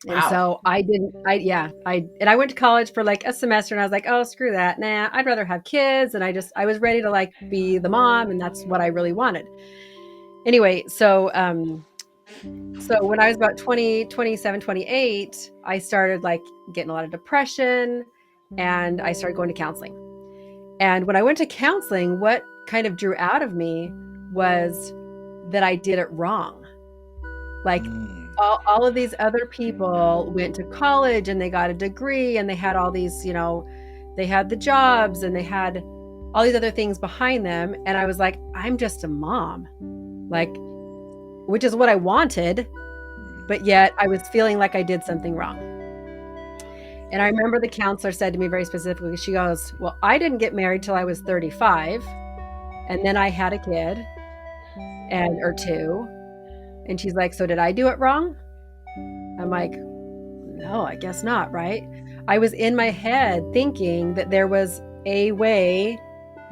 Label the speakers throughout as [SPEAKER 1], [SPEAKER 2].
[SPEAKER 1] And
[SPEAKER 2] Wow.
[SPEAKER 1] so I went to college for like a semester and I was like, oh, screw that. Nah, I'd rather have kids. And I was ready to like be the mom. And that's what I really wanted. Anyway, so when I was about 20, 27, 28, I started like getting a lot of depression and I started going to counseling. And when I went to counseling, what kind of drew out of me was that I did it wrong. Like
[SPEAKER 2] Mm.
[SPEAKER 1] all of these other people went to college and they got a degree and they had all these, they had the jobs and they had all these other things behind them. And I was like, I'm just a mom, like, which is what I wanted. But yet I was feeling like I did something wrong. And I remember the counselor said to me very specifically, she goes, well, I didn't get married till I was 35. And then I had a kid or two. And she's like, so did I do it wrong? I'm like, no, I guess not, right? I was in my head thinking that there was a way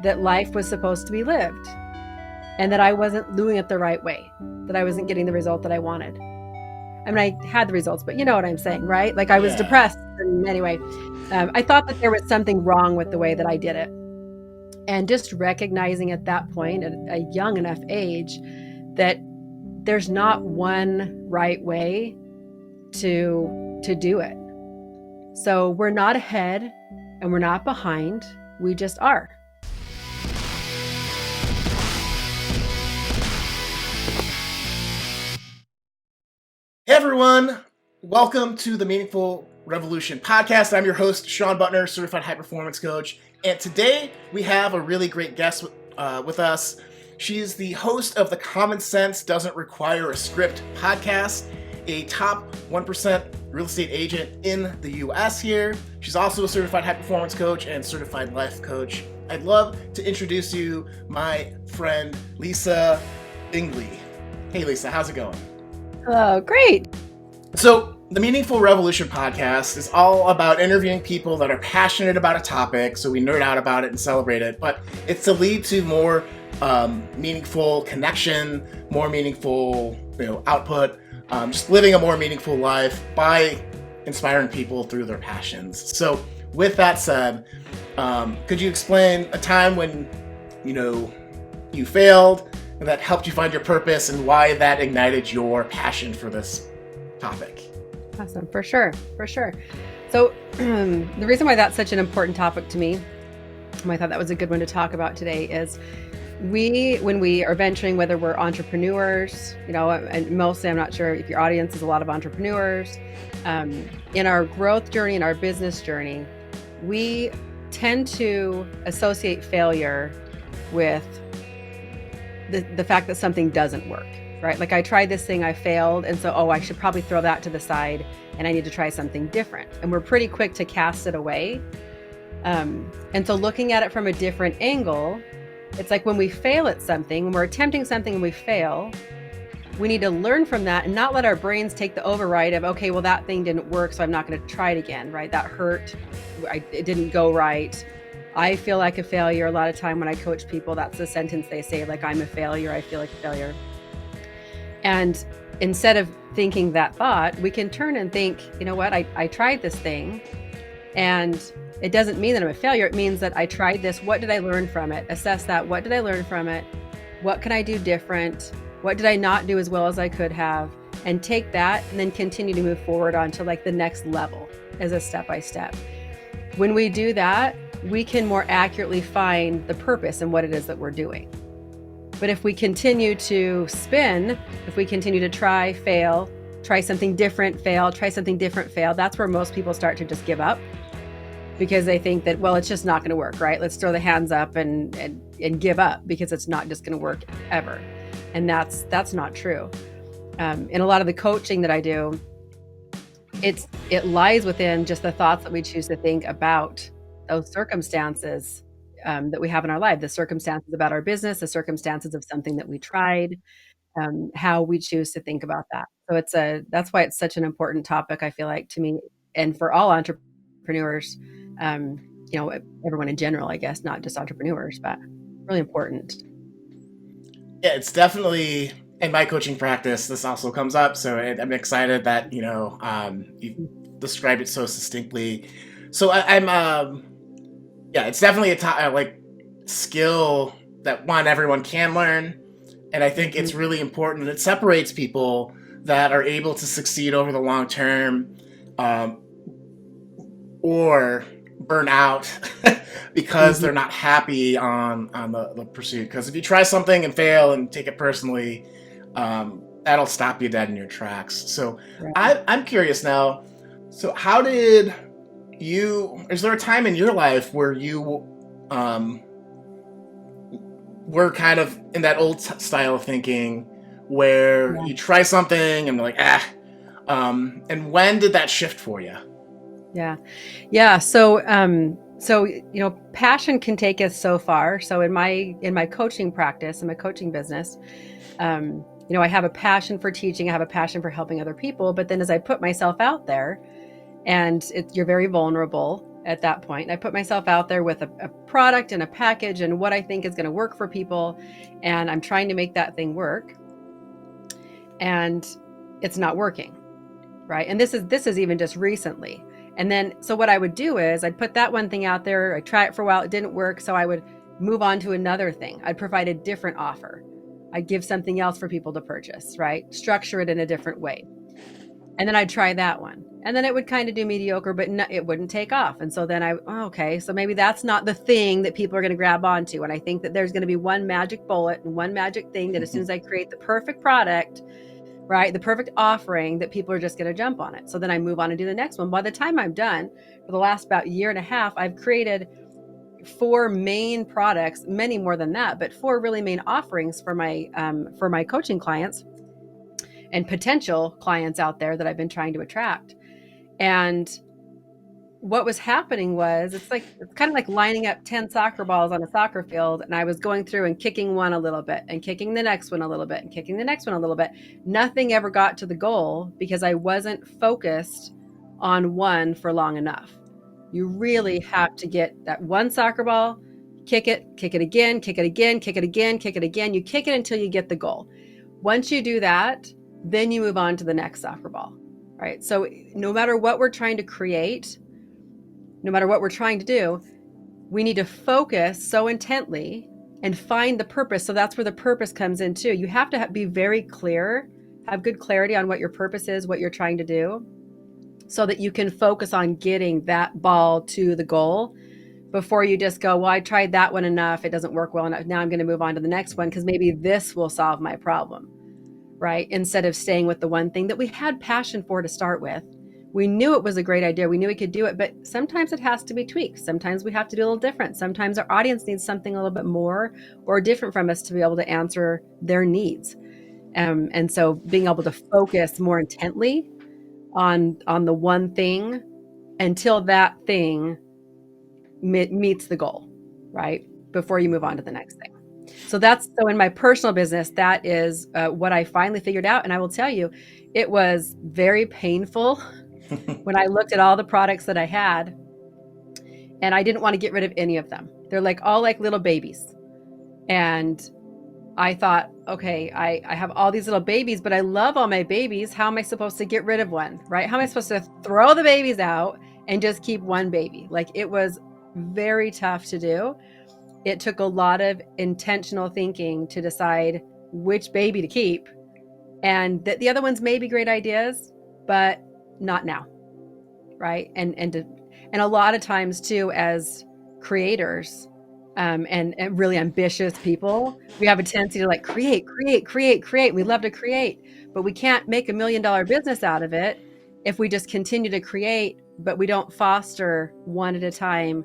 [SPEAKER 1] that life was supposed to be lived and that I wasn't doing it the right way, that I wasn't getting the result that I wanted. I mean, I had the results, but you know what I'm saying, right? Like I was
[SPEAKER 2] Yeah.
[SPEAKER 1] depressed. And anyway, I thought that there was something wrong with the way that I did it. And just recognizing at that point, at a young enough age, that there's not one right way to do it. So we're not ahead and we're not behind. We just are.
[SPEAKER 2] Hey, everyone. Welcome to the Meaningful Revolution podcast. I'm your host, Sean Butner, certified high performance coach. And today we have a really great guest with us. She's the host of the Common Sense Doesn't Require a Script podcast, a top 1% real estate agent in the US here. She's also a certified high performance coach and certified life coach. I'd love to introduce you my friend, Lisa Binggeli. Hey, Lisa, how's it going?
[SPEAKER 1] Oh, great.
[SPEAKER 2] So, the Meaningful Revolution podcast is all about interviewing people that are passionate about a topic, so we nerd out about it and celebrate it, but it's to lead to more meaningful connection, more meaningful output, just living a more meaningful life by inspiring people through their passions. So, with that said, could you explain a time when you failed and that helped you find your purpose and why that ignited your passion for this topic?
[SPEAKER 1] Awesome. For sure. For sure. So the reason why that's such an important topic to me, and I thought that was a good one to talk about today, is when we are venturing, whether we're entrepreneurs, and mostly I'm not sure if your audience is a lot of entrepreneurs, in our growth journey, in our business journey, we tend to associate failure with the fact that something doesn't work, right? Like I tried this thing, I failed. And so, I should probably throw that to the side and I need to try something different. And we're pretty quick to cast it away. And so looking at it from a different angle, it's like when we fail at something, when we're attempting something and we fail, we need to learn from that and not let our brains take the override of, okay, well, that thing didn't work, so I'm not going to try it again, right? That hurt. It didn't go right. I feel like a failure. A lot of time when I coach people, that's the sentence they say, like, I'm a failure. I feel like a failure. And instead of thinking that thought, we can turn and think, you know what, I tried this thing and it doesn't mean that I'm a failure. It means that I tried this. What did I learn from it? Assess that. What did I learn from it? What can I do different? What did I not do as well as I could have? And take that and then continue to move forward onto like the next level as a step-by-step. When we do that, we can more accurately find the purpose and what it is that we're doing. But if we continue to spin, if we continue to try, fail, try something different, fail, try something different, fail, that's where most people start to just give up because they think that, well, it's just not going to work, right? Let's throw the hands up and give up because it's not just going to work ever. And that's not true. In a lot of the coaching that I do, it lies within just the thoughts that we choose to think about those circumstances that we have in our life, the circumstances about our business, the circumstances of something that we tried, how we choose to think about that. So that's why it's such an important topic, I feel like, to me and for all entrepreneurs, everyone in general, I guess, not just entrepreneurs, but really important.
[SPEAKER 2] Yeah, it's definitely in my coaching practice, this also comes up. So I'm excited that you described it so succinctly. So I'm yeah, it's definitely a like skill that one everyone can learn, and I think
[SPEAKER 1] Mhm.
[SPEAKER 2] it's really important. It separates people that are able to succeed over the long term, um, or burn out because
[SPEAKER 1] Mhm.
[SPEAKER 2] they're not happy on the pursuit. Because if you try something and fail and take it personally, that'll stop you dead in your tracks. So
[SPEAKER 1] Right.
[SPEAKER 2] I'm curious now. So how did you? Is there a time in your life where you um, were kind of in that old style of thinking, where
[SPEAKER 1] Yeah.
[SPEAKER 2] you try something and like and when did that shift for you?
[SPEAKER 1] Yeah. Yeah. So passion can take us so far. So in my coaching practice, in my coaching business, I have a passion for teaching. I have a passion for helping other people. But then as I put myself out there, and you're very vulnerable at that point. And I put myself out there with a product and a package and what I think is going to work for people, and I'm trying to make that thing work, and it's not working. Right. And this is even just recently. And then so what I would do is I'd put that one thing out there, I try it for a while, it didn't work. So I would move on to another thing. I'd provide a different offer. I'd give something else for people to purchase, right? Structure it in a different way. And then I'd try that one. And then it would kind of do mediocre, but no, it wouldn't take off. And so then okay, so maybe that's not the thing that people are going to grab onto. And I think that there's going to be one magic bullet and one magic thing that as soon as I create the perfect product, right, the perfect offering, that people are just going to jump on it. So then I move on and do the next one. By the time I'm done, for the last about year and a half, I've created 4 main products, many more than that, but 4 really main offerings for my coaching clients and potential clients out there that I've been trying to attract. And what was happening was it's kind of like lining up 10 soccer balls on a soccer field, and I was going through and kicking one a little bit and kicking the next one a little bit and kicking the next one a little bit. Nothing ever got to the goal because I wasn't focused on one for long enough. You really have to get that one soccer ball, kick it again, kick it again, kick it again, kick it again. You kick it until you get the goal. Once you do that, then you move on to the next soccer ball, right? So no matter what we're trying to create, no matter what we're trying to do, we need to focus so intently and find the purpose. So that's where the purpose comes in too. You have to be very clear, have good clarity on what your purpose is, what you're trying to do, so that you can focus on getting that ball to the goal before you just go, well, I tried that one enough. It doesn't work well enough. Now I'm going to move on to the next one because maybe this will solve my problem, right? Instead of staying with the one thing that we had passion for to start with. We knew it was a great idea. We knew we could do it, but sometimes it has to be tweaked. Sometimes we have to do a little different. Sometimes our audience needs something a little bit more or different from us to be able to answer their needs. And so being able to focus more intently on the one thing until that thing meets the goal, right? Before you move on to the next thing. So in my personal business, that is what I finally figured out. And I will tell you, it was very painful when I looked at all the products that I had, and I didn't want to get rid of any of them. They're like all like little babies. And I thought, okay, I have all these little babies, but I love all my babies. How am I supposed to get rid of one, right? How am I supposed to throw the babies out and just keep one baby? Like, it was very tough to do. It took a lot of intentional thinking to decide which baby to keep, and that the other ones may be great ideas, but not now, right? And a lot of times too, as creators, and really ambitious people, we have a tendency to like create, create, create, create. We love to create, but we can't make $1 million business out of it if we just continue to create, but we don't foster one at a time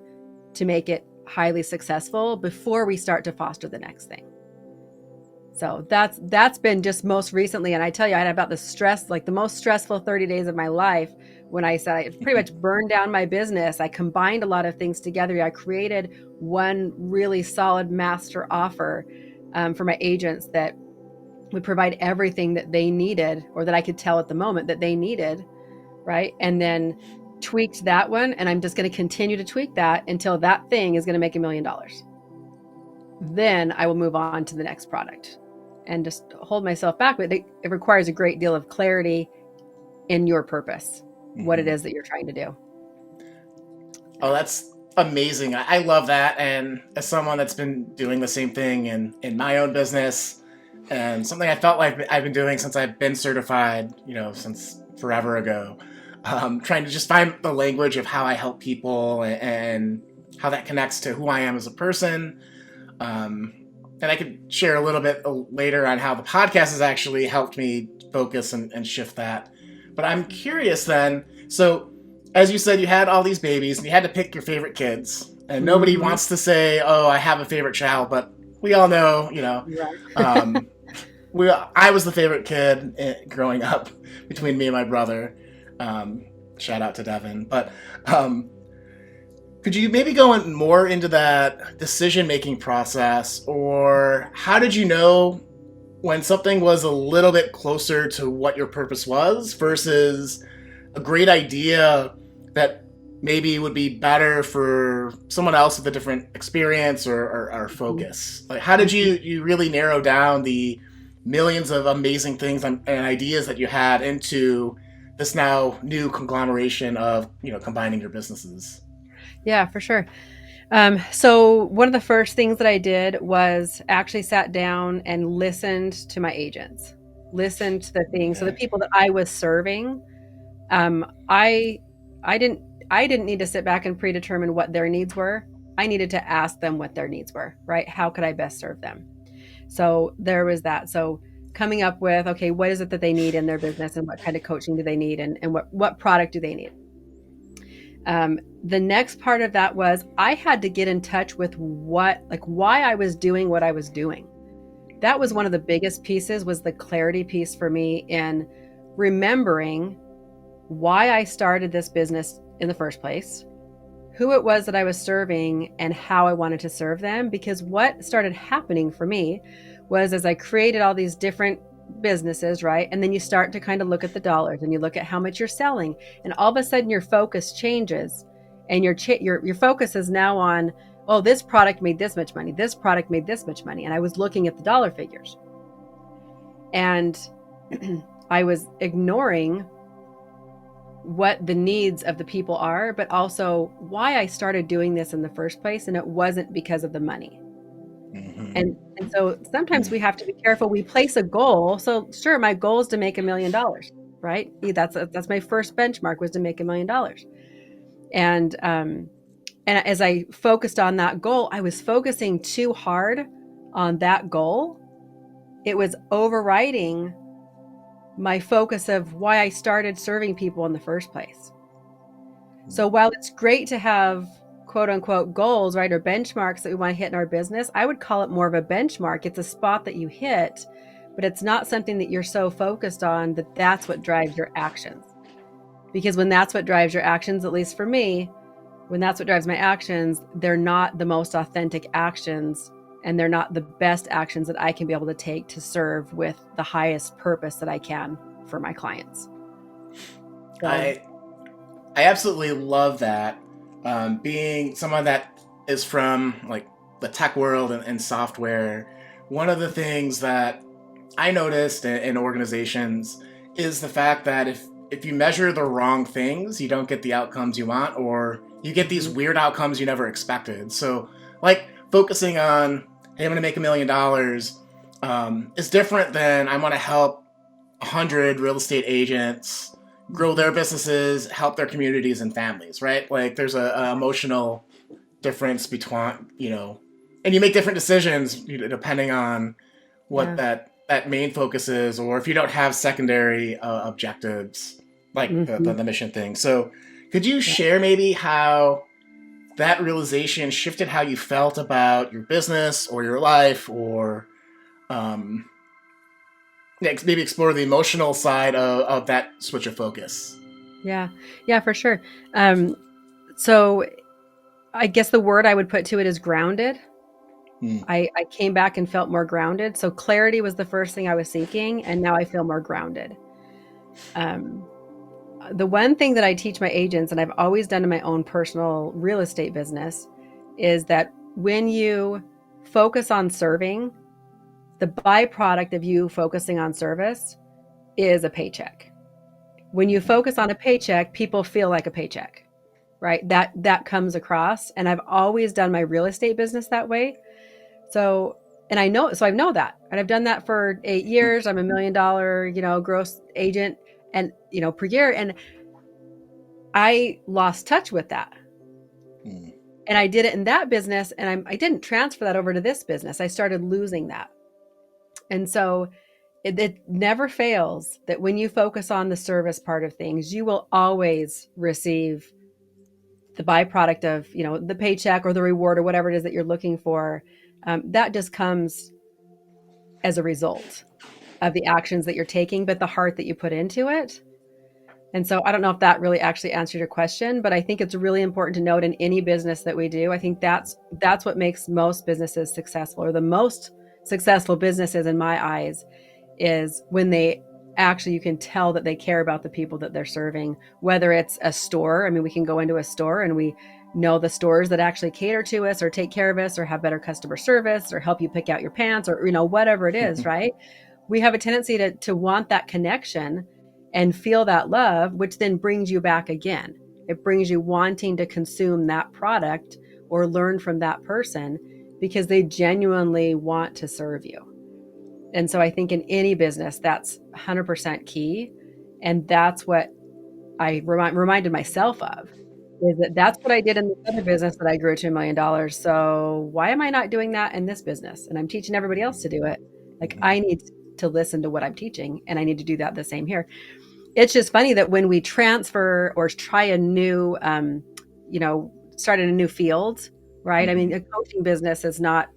[SPEAKER 1] to make it highly successful before we start to foster the next thing. So that's been just most recently. And I tell you, I had about the most stressful 30 days of my life when I said I pretty much burned down my business. I combined a lot of things together. I created one really solid master offer for my agents that would provide everything that they needed, or that I could tell at the moment that they needed, right? And then tweaked that one. And I'm just going to continue to tweak that until that thing is going to make $1 million. Then I will move on to the next product. and just hold myself back. But it requires a great deal of clarity in your purpose, what it is that you're trying to do.
[SPEAKER 2] Oh, that's amazing. I love that. And as someone that's been doing the same thing in my own business, and something I felt like I've been doing since I've been certified, since forever ago, trying to just find the language of how I help people and how that connects to who I am as a person. And I could share a little bit later on how the podcast has actually helped me focus and shift that. But I'm curious then, so as you said, you had all these babies and you had to pick your favorite kids. And nobody wants to say, oh, I have a favorite child, but we all know,
[SPEAKER 1] Right.
[SPEAKER 2] I was the favorite kid growing up between me and my brother. Shout out to Devin. But could you maybe go more into that decision-making process, or how did you know when something was a little bit closer to what your purpose was versus a great idea that maybe would be better for someone else with a different experience or focus? Like, how did you really narrow down the millions of amazing things and ideas that you had into this now new conglomeration of, combining your businesses?
[SPEAKER 1] Yeah, for sure. So one of the first things that I did was actually sat down and listened to my agents, listened to the things. So the people that I was serving, I didn't need to sit back and predetermine what their needs were. I needed to ask them what their needs were, right? How could I best serve them? So there was that. So coming up with, okay, what is it that they need in their business, and what kind of coaching do they need, and what product do they need? The next part of that was I had to get in touch with why I was doing what I was doing. That was one of the biggest pieces, was the clarity piece for me in remembering why I started this business in the first place, who it was that I was serving, and how I wanted to serve them. Because what started happening for me was, as I created all these different businesses, right? And then you start to kind of look at the dollars and you look at how much you're selling, and all of a sudden your focus changes, and your focus is now on, oh, this product made this much money, this product made this much money. And I was looking at the dollar figures, and I was ignoring what the needs of the people are, but also why I started doing this in the first place. And it wasn't because of the money. And so sometimes we have to be careful. We place a goal. So sure, my goal is to make $1 million, right? That's my first benchmark, was to make $1 million. And as I focused on that goal, I was focusing too hard on that goal. It was overriding my focus of why I started serving people in the first place. So while it's great to have quote unquote goals, right, or benchmarks that we want to hit in our business, I would call it more of a benchmark. It's a spot that you hit, but it's not something that you're so focused on that that's what drives your actions. Because when that's what drives your actions, at least for me, when that's what drives my actions, they're not the most authentic actions, and they're not the best actions that I can be able to take to serve with the highest purpose that I can for my clients. So,
[SPEAKER 2] I absolutely love that. Being someone that is from like the tech world and software, one of the things that I noticed in organizations is the fact that if you measure the wrong things, you don't get the outcomes you want, or you get these weird outcomes you never expected. So like focusing on, hey, I'm going to make $1 million is different than I want to help 100 real estate agents grow their businesses, help their communities and families, right? Like there's a emotional difference between, and you make different decisions depending on what that main focus is, or if you don't have secondary objectives, like the mission thing. So could you share maybe how that realization shifted how you felt about your business or your life, or maybe explore the emotional side of that switch of focus?
[SPEAKER 1] Yeah, for sure. So I guess the word I would put to it is grounded. I came back and felt more grounded. So clarity was the first thing I was seeking, and now I feel more grounded. The one thing that I teach my agents, and I've always done in my own personal real estate business, is that when you focus on serving, the byproduct of you focusing on service is a paycheck. When you focus on a paycheck, people feel like a paycheck, right? That comes across. And I've always done my real estate business that way. So, and I know that, and I've done that for 8 years. I'm $1 million, gross agent and, per year. And I lost touch with that. And I did it in that business, and I didn't transfer that over to this business. I started losing that. And so it never fails that when you focus on the service part of things, you will always receive the byproduct of, the paycheck or the reward or whatever it is that you're looking for. That just comes as a result of the actions that you're taking, but the heart that you put into it. And so I don't know if that really actually answered your question, but I think it's really important to note in any business that we do. I think that's what makes most businesses successful, or the most successful businesses in my eyes, is when they actually, you can tell that they care about the people that they're serving, whether it's a store. I mean, we can go into a store and we know the stores that actually cater to us or take care of us or have better customer service or help you pick out your pants or, whatever it is, right? We have a tendency to want that connection and feel that love, which then brings you back again. It brings you wanting to consume that product or learn from that person because they genuinely want to serve you. And so I think in any business, that's 100% key. And that's what I reminded myself of, is that's what I did in the other business that I grew to $1 million. So why am I not doing that in this business? And I'm teaching everybody else to do it. Like, I need to listen to what I'm teaching, and I need to do that the same here. It's just funny that when we transfer or try a new, start in a new field, right? I mean, a coaching business is not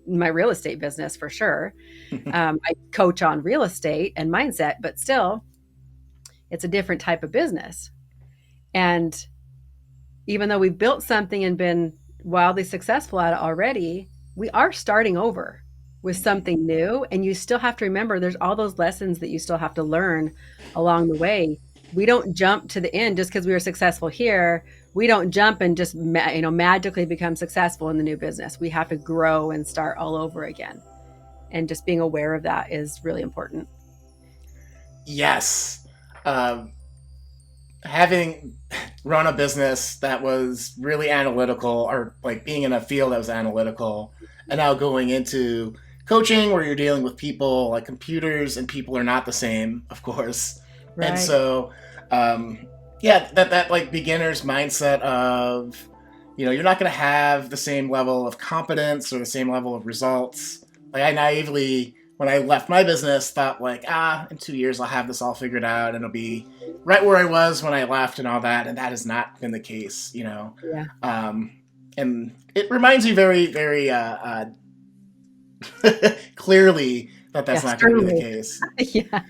[SPEAKER 1] my real estate business for sure. I coach on real estate and mindset, but still, it's a different type of business. And even though we've built something and been wildly successful at it already, we are starting over with something new. And you still have to remember there's all those lessons that you still have to learn along the way. We don't jump to the end just because we were successful here. We don't jump and just magically become successful in the new business. We have to grow and start all over again. And just being aware of that is really important.
[SPEAKER 2] Yes. Having run a business that was really analytical, or like being in a field that was analytical, and now going into coaching where you're dealing with people, like computers and people are not the same, of course. Right. And so, that like beginner's mindset of, you're not going to have the same level of competence or the same level of results. Like, I naively, when I left my business, thought like, in 2 years I'll have this all figured out and it'll be right where I was when I left and all that. And that has not been the case, Yeah. And it reminds you very, very clearly that's not going to be the case.
[SPEAKER 1] Yeah.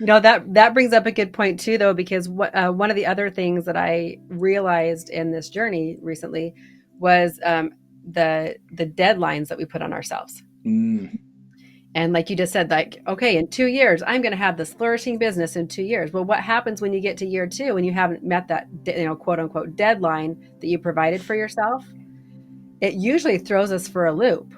[SPEAKER 1] That brings up a good point too, though, because one of the other things that I realized in this journey recently was the deadlines that we put on ourselves. And like you just said, like, okay, in 2 years, I'm going to have this flourishing business in 2 years. Well, what happens when you get to year 2 and you haven't met that, quote unquote, deadline that you provided for yourself? It usually throws us for a loop.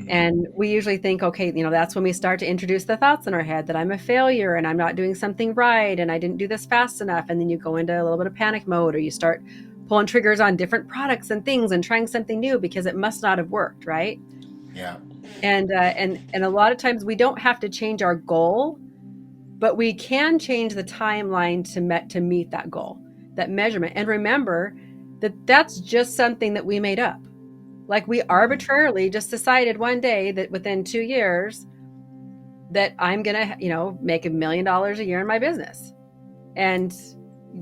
[SPEAKER 1] And we usually think, okay, that's when we start to introduce the thoughts in our head that I'm a failure and I'm not doing something right and I didn't do this fast enough. And then you go into a little bit of panic mode, or you start pulling triggers on different products and things and trying something new because it must not have worked, right?
[SPEAKER 2] Yeah.
[SPEAKER 1] And a lot of times we don't have to change our goal, but we can change the timeline to meet that goal, that measurement. And remember that that's just something that we made up. Like, we arbitrarily just decided one day that within 2 years that I'm going to, make $1 million a year in my business. And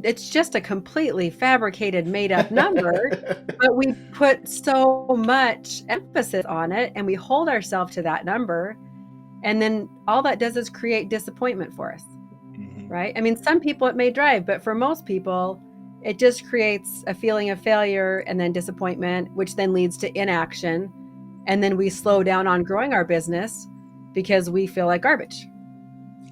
[SPEAKER 1] it's just a completely fabricated, made up number, but we put so much emphasis on it and we hold ourselves to that number. And then all that does is create disappointment for us, right? I mean, some people it may drive, but for most people, it just creates a feeling of failure and then disappointment, which then leads to inaction. And then we slow down on growing our business because we feel like garbage.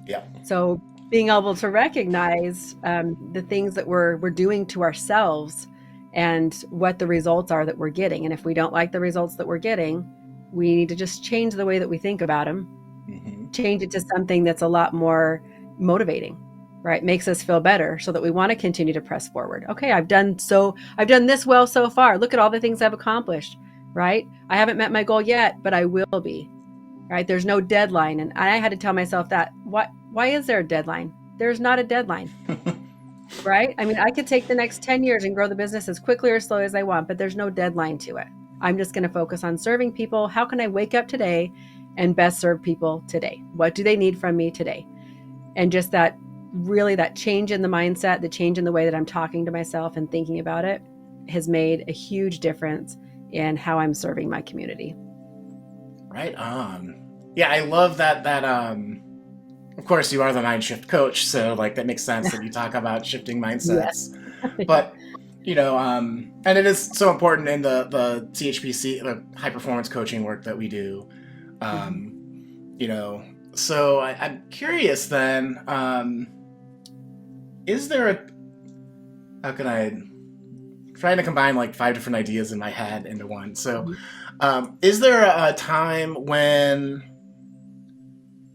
[SPEAKER 2] Yeah.
[SPEAKER 1] So being able to recognize the things that we're doing to ourselves and what the results are that we're getting. And if we don't like the results that we're getting, we need to just change the way that we think about them change it to something that's a lot more motivating, right? Makes us feel better so that we want to continue to press forward. Okay, I've done this well so far. Look at all the things I've accomplished, right? I haven't met my goal yet, but I will be, right? There's no deadline. And I had to tell myself that. Why is there a deadline? There's not a deadline, right? I mean, I could take the next 10 years and grow the business as quickly or slow as I want, but there's no deadline to it. I'm just going to focus on serving people. How can I wake up today and best serve people today? What do they need from me today? And just that change in the mindset, the change in the way that I'm talking to myself and thinking about it has made a huge difference in how I'm serving my community.
[SPEAKER 2] Right on. Yeah, I love that of course you are the mind shift coach, so like that makes sense that you talk about shifting mindsets.
[SPEAKER 1] Yes.
[SPEAKER 2] But and it is so important in the CHPC, the high performance coaching work that we do. So I'm curious then, is there how can I trying to combine like 5 different ideas in my head into one. So is there a time when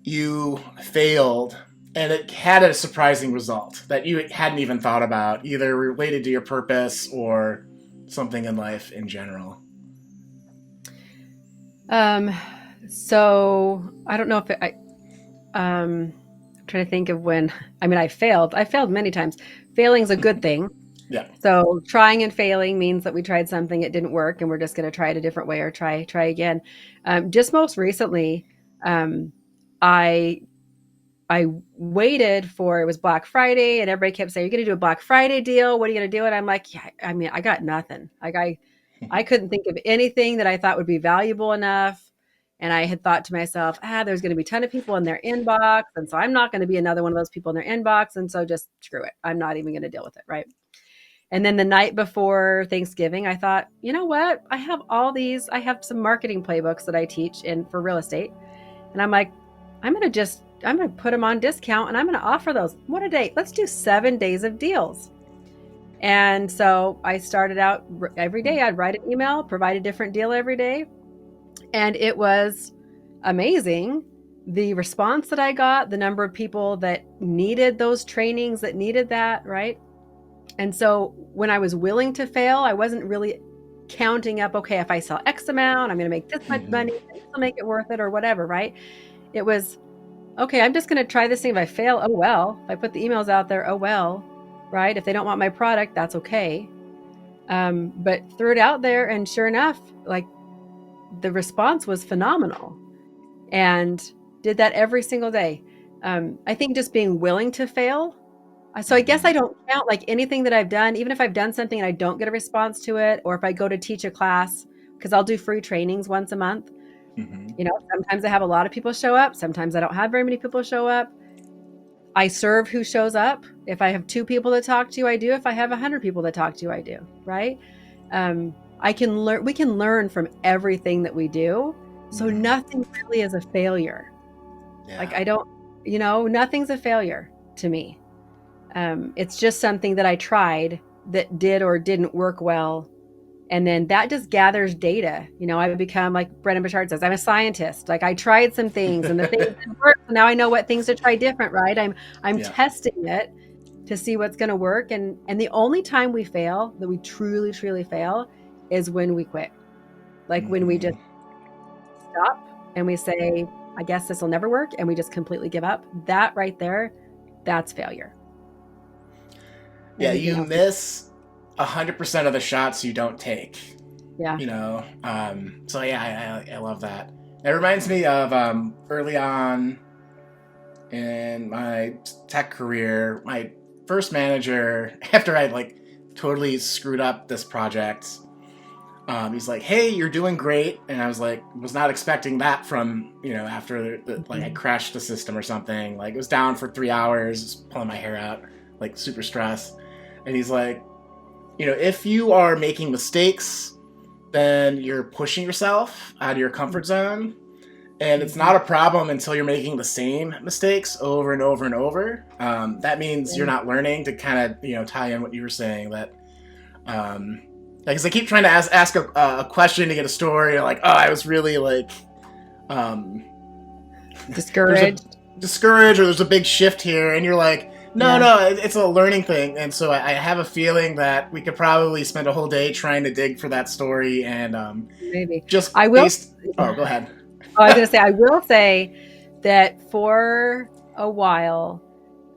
[SPEAKER 2] you failed and it had a surprising result that you hadn't even thought about, either related to your purpose or something in life in general?
[SPEAKER 1] So I don't know if I'm trying to think of when, I failed many times. Failing's a good thing.
[SPEAKER 2] Yeah.
[SPEAKER 1] So trying and failing means that we tried something, it didn't work, and we're just going to try it a different way or try again. Just most recently, I waited for, it was Black Friday, and everybody kept saying, "You're going to do a Black Friday deal. What are you going to do?" And I'm like, yeah, I got nothing. Like I couldn't think of anything that I thought would be valuable enough. And I had thought to myself, there's going to be a ton of people in their inbox. And so I'm not going to be another one of those people in their inbox. And so just screw it. I'm not even going to deal with it. Right. And then the night before Thanksgiving, I thought, you know what? I have some marketing playbooks that I teach for real estate. And I'm like, I'm going to put them on discount and I'm going to offer those. What a day. Let's do 7 days of deals. And so I started out every day. I'd write an email, provide a different deal every day. And it was amazing. The response that I got, the number of people that needed those trainings, that needed that, right? And so when I was willing to fail, I wasn't really counting up, okay, if I sell X amount, I'm going to make this much money, this will make it worth it or whatever, right? It was, okay, I'm just going to try this thing. If I fail, oh well. If I put the emails out there, oh well, right? If they don't want my product, that's okay. But threw it out there, and sure enough, like the response was phenomenal, and did that every single day. I think just being willing to fail. So I guess I don't count like anything that I've done, even if I've done something and I don't get a response to it, or if I go to teach a class, because I'll do free trainings once a month. Sometimes I have a lot of people show up. Sometimes I don't have very many people show up. I serve who shows up. If I have 2 people to talk to, I do. If I have 100 people to talk to, I do. Right. We can learn from everything that we do. So nothing really is a failure. Yeah. Like nothing's a failure to me. It's just something that I tried that did or didn't work well. And then that just gathers data. I become, like Brennan Bouchard says, I'm a scientist. Like I tried some things and the things didn't work. So now I know what things to try different, right? I'm testing it to see what's going to work. And the only time we fail, that we truly, truly fail, is when we quit. Like when we just stop and we say, I guess this will never work. And we just completely give up. That right there, that's failure.
[SPEAKER 2] Yeah, you miss 100% of the shots you don't take.
[SPEAKER 1] Yeah.
[SPEAKER 2] So yeah, I love that. It reminds me of early on in my tech career, my first manager, after I'd like totally screwed up this project, he's like, "Hey, you're doing great," and I was like, was not expecting that from after I crashed the system or something. Like it was down for 3 hours, pulling my hair out, like super stressed. And he's like, if you are making mistakes, then you're pushing yourself out of your comfort zone. And it's not a problem until you're making the same mistakes over and over and over. That means you're not learning, to kind of, tie in what you were saying. That, because I keep trying to ask a question to get a story. Like, oh, I was really like,
[SPEAKER 1] Discouraged.
[SPEAKER 2] discouraged, or there's a big shift here, and you're like, no,
[SPEAKER 1] Yeah.
[SPEAKER 2] no, it's a learning thing. And so I have a feeling that we could probably spend a whole day trying to dig for that story, and
[SPEAKER 1] Maybe.
[SPEAKER 2] just
[SPEAKER 1] I will.
[SPEAKER 2] based. Oh, go ahead.
[SPEAKER 1] Oh, I was going to say, I will say that for a while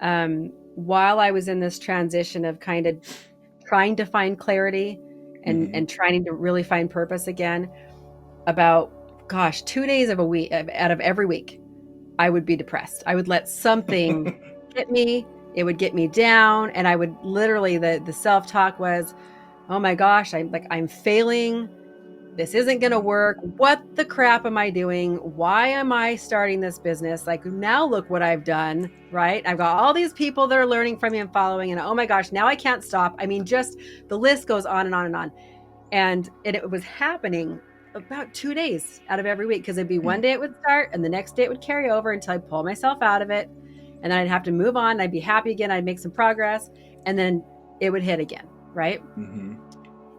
[SPEAKER 1] I was in this transition of kind of trying to find clarity
[SPEAKER 2] Mm-hmm.
[SPEAKER 1] and trying to really find purpose again, about, gosh, 2 days of a week out of every week, I would be depressed. I would let something get me. It would get me down. And I would literally, the self-talk was, oh my gosh, I'm failing. This isn't going to work. What the crap am I doing? Why am I starting this business? Like, now look what I've done, right? I've got all these people that are learning from me and following, and oh my gosh, now I can't stop. I mean, just the list goes on and on and on. And it was happening about 2 days out of every week, because it'd be one day it would start and the next day it would carry over until I pull myself out of it. And then I'd have to move on. I'd be happy again. I'd make some progress, and then it would hit again, right?
[SPEAKER 2] Mm-hmm.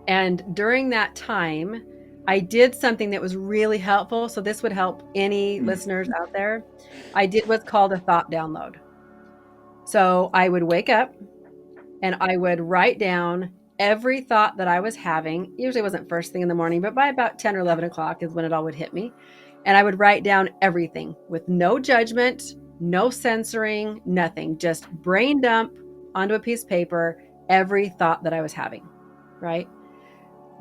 [SPEAKER 1] And during that time, I did something that was really helpful. So this would help any listeners out there. I did what's called a thought download. So I would wake up and I would write down every thought that I was having. Usually it wasn't first thing in the morning, but by about 10 or 11 o'clock is when it all would hit me. And I would write down everything with no judgment, no censoring, nothing, just brain dump onto a piece of paper, every thought that I was having, right?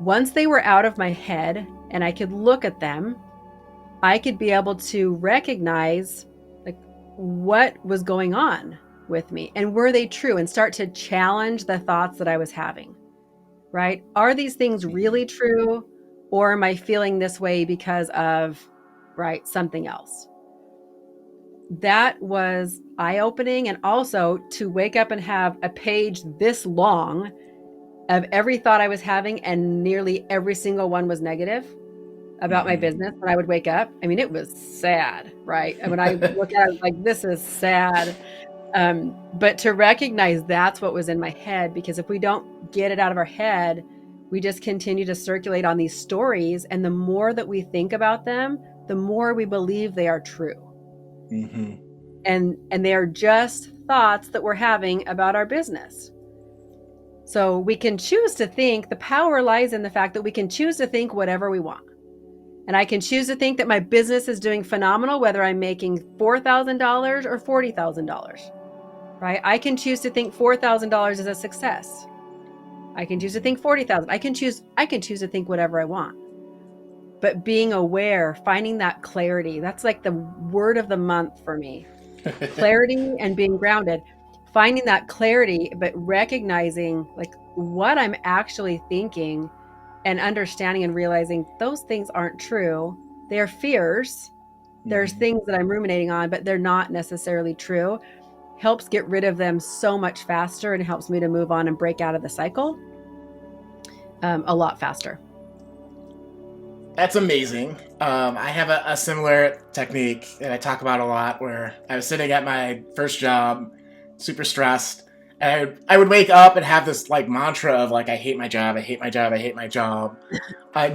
[SPEAKER 1] Once they were out of my head and I could look at them, I could be able to recognize like what was going on with me and were they true, and start to challenge the thoughts that I was having, right? Are these things really true, or am I feeling this way because of, right, something else? That was eye-opening. And also to wake up and have a page this long of every thought I was having, and nearly every single one was negative about my business when I would wake up. I mean, it was sad, right? And when I look at it, I was like, this is sad. But to recognize that's what was in my head, because if we don't get it out of our head, we just continue to circulate on these stories. And the more that we think about them, the more we believe they are true.
[SPEAKER 2] Mm-hmm.
[SPEAKER 1] And they are just thoughts that we're having about our business. So we can choose to think, the power lies in the fact that we can choose to think whatever we want. And I can choose to think that my business is doing phenomenal, whether I'm making $4,000 or $40,000, right? I can choose to think $4,000 is a success. I can choose to think 40,000. I can choose to think whatever I want. But being aware, finding that clarity, that's like the word of the month for me. Clarity and being grounded. Finding that clarity, but recognizing like what I'm actually thinking, and understanding and realizing those things aren't true. They're fears. There's things that I'm ruminating on, but they're not necessarily true. Helps get rid of them so much faster, and helps me to move on and break out of the cycle a lot faster.
[SPEAKER 2] That's amazing. I have a similar technique that I talk about a lot, where I was sitting at my first job, super stressed, and I would wake up and have this like mantra of like, I hate my job, I hate my job, I hate my job.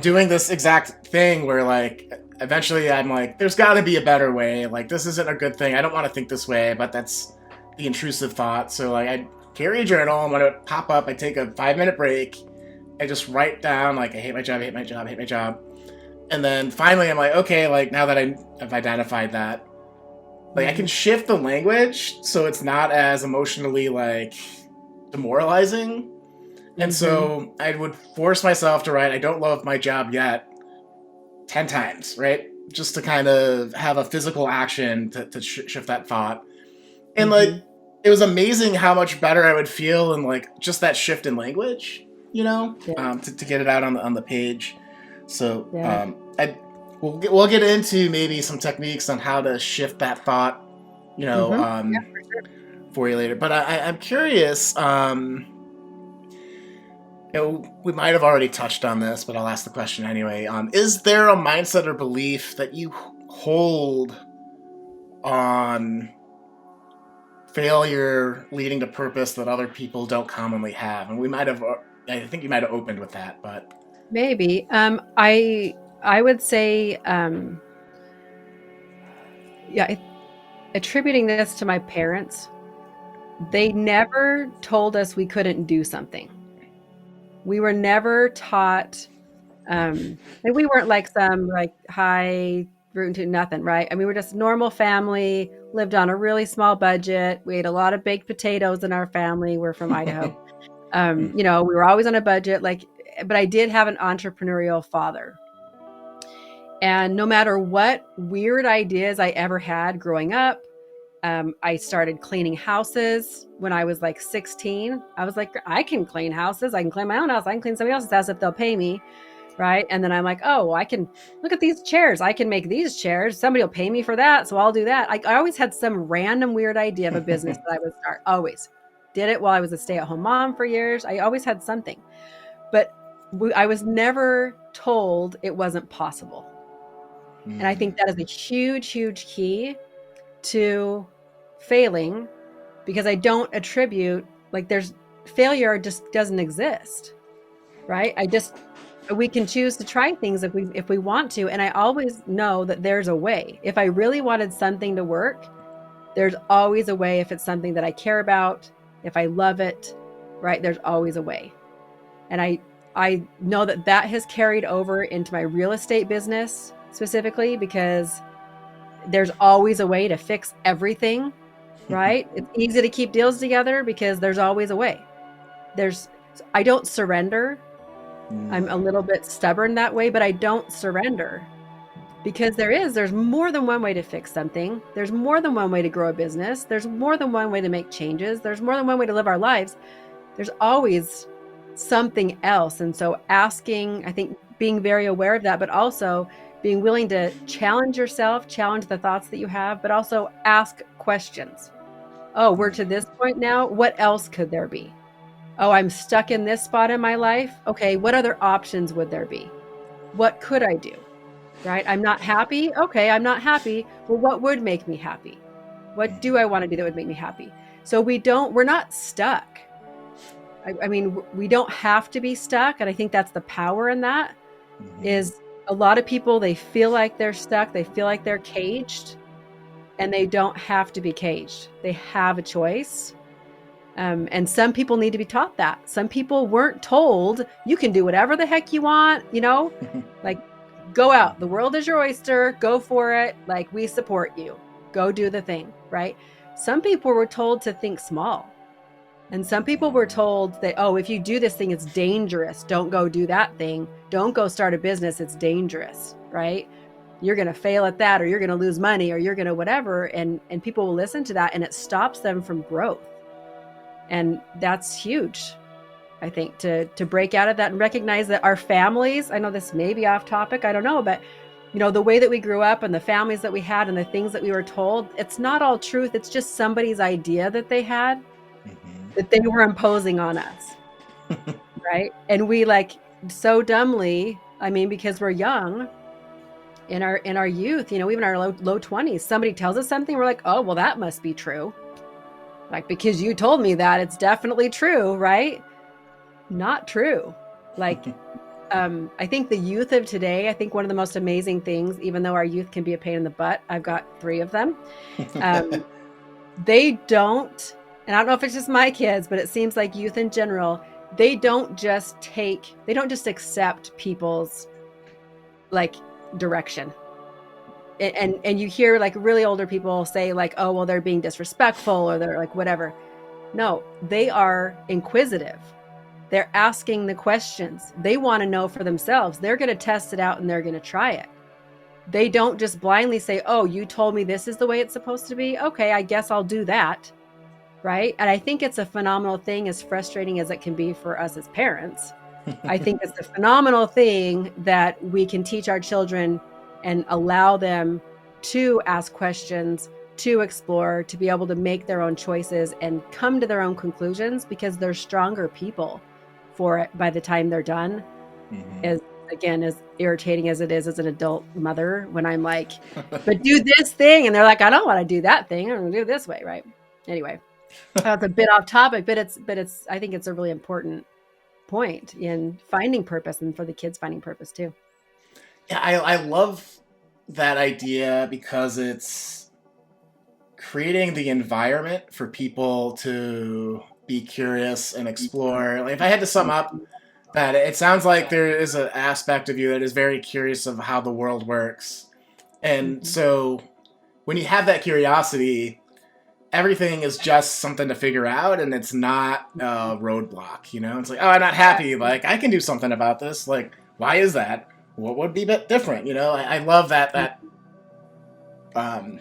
[SPEAKER 2] Doing this exact thing where like eventually I'm like, there's got to be a better way. Like, this isn't a good thing. I don't want to think this way, but that's the intrusive thought. So like I carry a journal, and when it would pop up, I take a 5-minute break. I just write down like, I hate my job, I hate my job, I hate my job. And then finally I'm like, okay, like now that I've identified that, like I can shift the language so it's not as emotionally like demoralizing. And so I would force myself to write, I don't love my job yet, 10 times, right? Just to kind of have a physical action to shift that thought. And like, it was amazing how much better I would feel in like just that shift in language, you know, to get it out on the page. So we'll get into maybe some techniques on how to shift that thought, you know,
[SPEAKER 1] For sure.
[SPEAKER 2] for you later. But I'm curious. You know, we might have already touched on this, but I'll ask the question anyway. Is there a mindset or belief that you hold on failure leading to purpose that other people don't commonly have? And we might have, I think you might have opened with that, but
[SPEAKER 1] maybe. I would say yeah, attributing this to my parents, they never told us we couldn't do something. We were never taught, and we weren't like some like high rootin' to nothing, right? I mean, we're just normal family, lived on a really small budget. We ate a lot of baked potatoes in our family. We're from Idaho. We were always on a budget, but I did have an entrepreneurial father. And no matter what weird ideas I ever had growing up, I started cleaning houses when I was like 16. I was like, I can clean houses. I can clean my own house. I can clean somebody else's house if they'll pay me. Right. And then I'm like, oh, well, I can look at these chairs. I can make these chairs. Somebody will pay me for that. So I'll do that. I always had some random weird idea of a business that I would start. Always did it while I was a stay-at-home mom for years. I always had something. But I was never told it wasn't possible. And I think that is a huge, huge key to failing, because I don't attribute, there's failure just doesn't exist, right? We can choose to try things if we want to. And I always know that there's a way. If I really wanted something to work, there's always a way. If it's something that I care about, if I love it, right? There's always a way. And I know that has carried over into my real estate business specifically, because there's always a way to fix everything, right? It's easy to keep deals together because there's always a way. I don't surrender. I'm a little bit stubborn that way, but I don't surrender, because there's more than one way to fix something. There's more than one way to grow a business. There's more than one way to make changes. There's more than one way to live our lives. There's always something else. And so I think being very aware of that, but also being willing to challenge yourself, challenge the thoughts that you have, but also ask questions. Oh, we're to this point now. What else could there be? Oh, I'm stuck in this spot in my life. Okay, what other options would there be? What could I do? Right? I'm not happy. Okay, I'm not happy. Well, what would make me happy? What do I want to do that would make me happy? So we're not stuck. I mean, we don't have to be stuck. And I think that's the power in that, is a lot of people, they feel like they're stuck. They feel like they're caged, and they don't have to be caged. They have a choice. And some people need to be taught that. Some people weren't told you can do whatever the heck you want, like go out. The world is your oyster. Go for it. Like, we support you. Go do the thing, right? Some people were told to think small. And some people were told that, oh, if you do this thing, it's dangerous. Don't go do that thing. Don't go start a business. It's dangerous, right? You're going to fail at that, or you're going to lose money, or you're going to whatever. And people will listen to that, and it stops them from growth. And that's huge, I think, to break out of that and recognize that our families, I know this may be off topic, I don't know, but the way that we grew up and the families that we had and the things that we were told, it's not all truth. It's just somebody's idea that they had, that they were imposing on us. Right. And we so dumbly, I mean, because we're young in our youth, even our low 20s, somebody tells us something, we're like, oh, well, that must be true. Because you told me that, it's definitely true, right? Not true. I think the youth of today, I think one of the most amazing things, even though our youth can be a pain in the butt, I've got 3 of them. They don't, and I don't know if it's just my kids, but it seems like youth in general, they don't just accept people's direction. And you hear really older people say oh, well, they're being disrespectful, or they're whatever. No, they are inquisitive. They're asking the questions. They want to know for themselves. They're going to test it out, and they're going to try it. They don't just blindly say, oh, you told me this is the way it's supposed to be. Okay, I guess I'll do that. Right. And I think it's a phenomenal thing, as frustrating as it can be for us as parents. I think it's a phenomenal thing that we can teach our children and allow them to ask questions, to explore, to be able to make their own choices and come to their own conclusions, because they're stronger people for it by the time they're done. As irritating as it is as an adult mother, when I'm like, but do this thing. And they're like, I don't want to do that thing. I'm going to do it this way. Right. Anyway, that's a bit off topic, but I think it's a really important point in finding purpose, and for the kids finding purpose too.
[SPEAKER 2] Yeah, I love that idea, because it's creating the environment for people to be curious and explore. Like if I had to sum up that, it sounds like there is an aspect of you that is very curious of how the world works. And
[SPEAKER 1] Mhm.
[SPEAKER 2] so when you have that curiosity, everything is just something to figure out, and it's not a roadblock. It's like, oh, I'm not happy. Like, I can do something about this. Like, why is that? What would be a bit different? I love that um,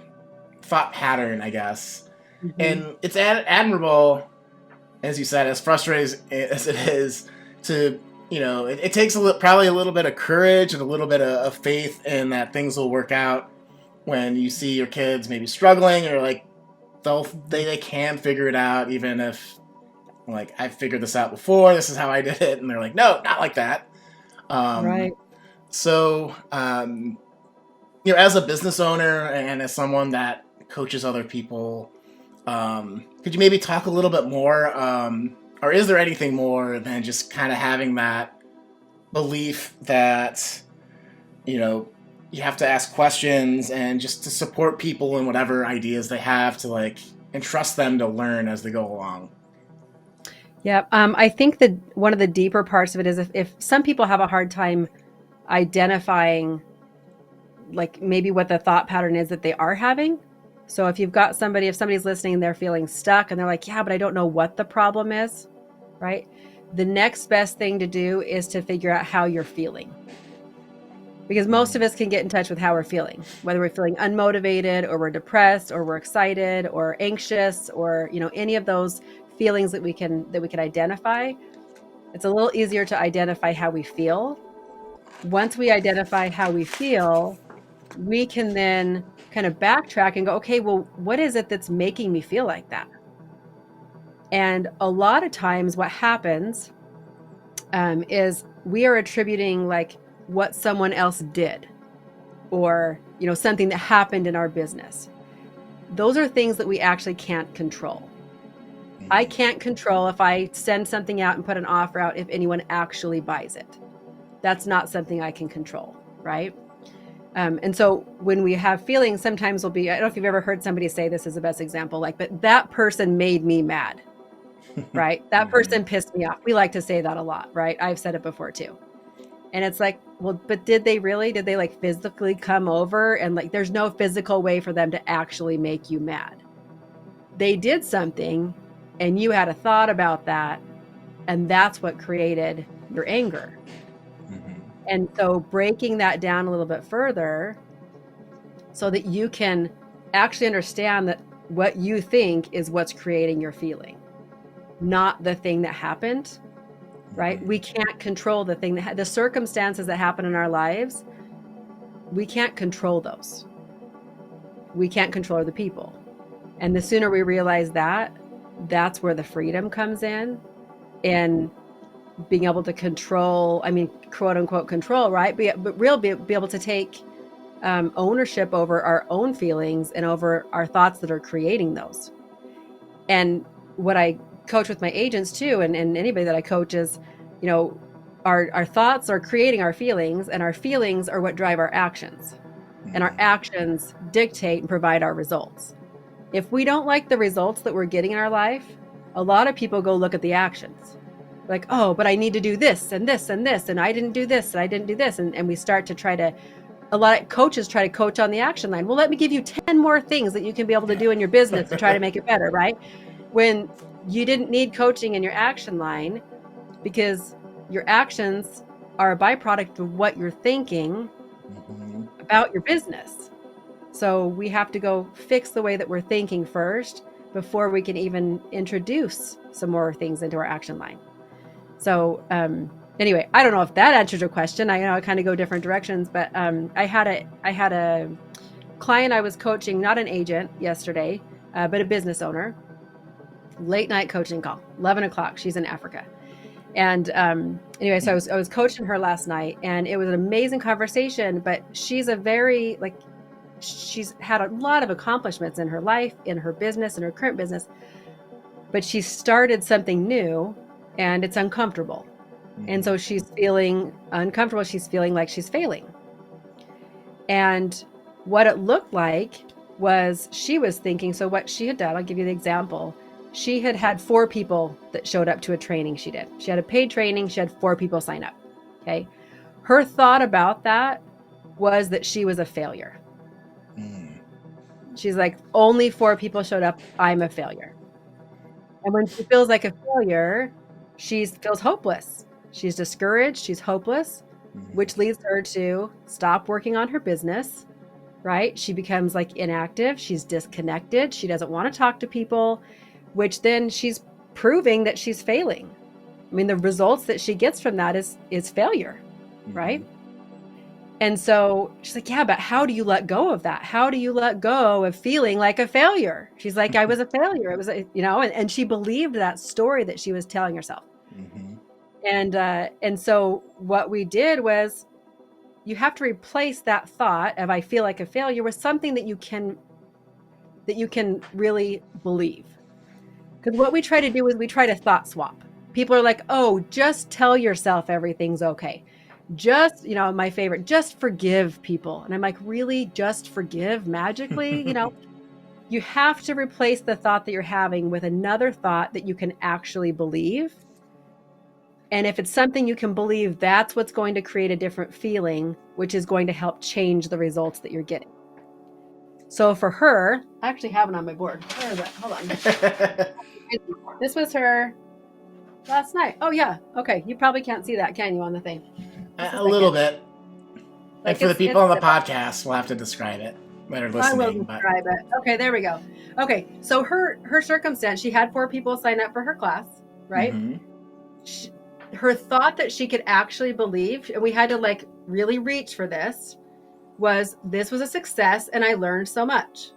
[SPEAKER 2] thought pattern, I guess.
[SPEAKER 1] Mhm.
[SPEAKER 2] And it's admirable, as you said, as frustrating as it is to, it takes probably a little bit of courage and a little bit of faith in that things will work out when you see your kids maybe struggling, or like they can figure it out, even if like I figured this out before, this is how I did it, and they're like, no, not like that.
[SPEAKER 1] Right.
[SPEAKER 2] So as a business owner and as someone that coaches other people, could you maybe talk a little bit more, or is there anything more than just kind of having that belief that you know you have to ask questions and just to support people in whatever ideas they have, to like entrust them to learn as they go along?
[SPEAKER 1] Yeah. I think that one of the deeper parts of it is if some people have a hard time identifying, like maybe what the thought pattern is that they are having. So if somebody's listening and they're feeling stuck and they're like, yeah, but I don't know what the problem is, right? The next best thing to do is to figure out how you're feeling. Because most of us can get in touch with how we're feeling, whether we're feeling unmotivated or we're depressed or we're excited or anxious, or any of those feelings that we can identify. It's a little easier to identify how we feel. Once we identify how we feel, we can then kind of backtrack and go, okay, well, what is it that's making me feel like that? And a lot of times what happens is we are attributing like what someone else did, or something that happened in our business. Those are things that we actually can't control. I can't control if I send something out and put an offer out if anyone actually buys it. That's not something I can control, right? And so when we have feelings, sometimes we'll be, I don't know if you've ever heard somebody say, this is the best example, like, but that person made me mad, right? That person pissed me off. We like to say that a lot, right? I've said it before too. And it's like, well, but did they really? Did they like physically come over? And like, there's no physical way for them to actually make you mad. They did something and you had a thought about that. And that's what created your anger. And so breaking that down a little bit further so that you can actually understand that what you think is what's creating your feeling, not the thing that happened, right? We can't control the thing the circumstances that happen in our lives. We can't control those. We can't control the people. And the sooner we realize that, that's where the freedom comes in, and being able to control, I mean, quote unquote control, right? But really be able to take ownership over our own feelings and over our thoughts that are creating those. And what I coach with my agents too, and anybody that I coach is, our thoughts are creating our feelings, and our feelings are what drive our actions. And our actions dictate and provide our results. If we don't like the results that we're getting in our life, a lot of people go look at the actions. Like, oh, but I need to do this and this and this, and I didn't do this and I didn't do this. And we start to try to, a lot of coaches try to coach on the action line. Well, let me give you 10 more things that you can be able to do in your business to try to make it better, right? When you didn't need coaching in your action line, because your actions are a byproduct of what you're thinking about your business. So we have to go fix the way that we're thinking first before we can even introduce some more things into our action line. So anyway, I don't know if that answers your question. I know I kind of go different directions, but I had a client I was coaching, not an agent yesterday, but a business owner. Late night coaching call, 11 o'clock. She's in Africa. And anyway, so I was coaching her last night, and it was an amazing conversation, but she's she's had a lot of accomplishments in her life, in her business, in her current business, but she started something new and it's uncomfortable. And so she's feeling uncomfortable. She's feeling like she's failing. And what it looked like was she was thinking, so what she had done, I'll give you the example. She had 4 people that showed up to a training she did. She had a paid training. She had 4 people sign up. Okay. Her thought about that was that she was a failure. She's like, only 4 people showed up. I'm a failure. And when she feels like a failure, she feels hopeless. She's discouraged. She's hopeless, which leads her to stop working on her business, right? She becomes like inactive. She's disconnected. She doesn't want to talk to people, which then she's proving that she's failing. I mean, the results that she gets from that is failure, right? And so she's like, yeah, but how do you let go of that? How do you let go of feeling like a failure? She's like, I was a failure. It was, and she believed that story that she was telling herself. And so what we did was, you have to replace that thought of I feel like a failure with something that you can really believe. Because what we try to do is we try to thought swap. People are like, oh, just tell yourself everything's okay. Just, my favorite, just forgive people. And I'm like, really? Just forgive magically? You have to replace the thought that you're having with another thought that you can actually believe. And if it's something you can believe, that's what's going to create a different feeling, which is going to help change the results that you're getting. So for her, I actually have it on my board. Where is it? Hold on. This was her last night. Oh, yeah. Okay. You probably can't see that, can you, on the thing?
[SPEAKER 2] A little bit. And for the people on the podcast, we'll have to describe it that are listening.
[SPEAKER 1] I will describe it. Okay, there we go. Okay, so her circumstance, she had 4 people sign up for her class, right? Her thought that she could actually believe, and we had to like really reach for this was a success and I learned so much.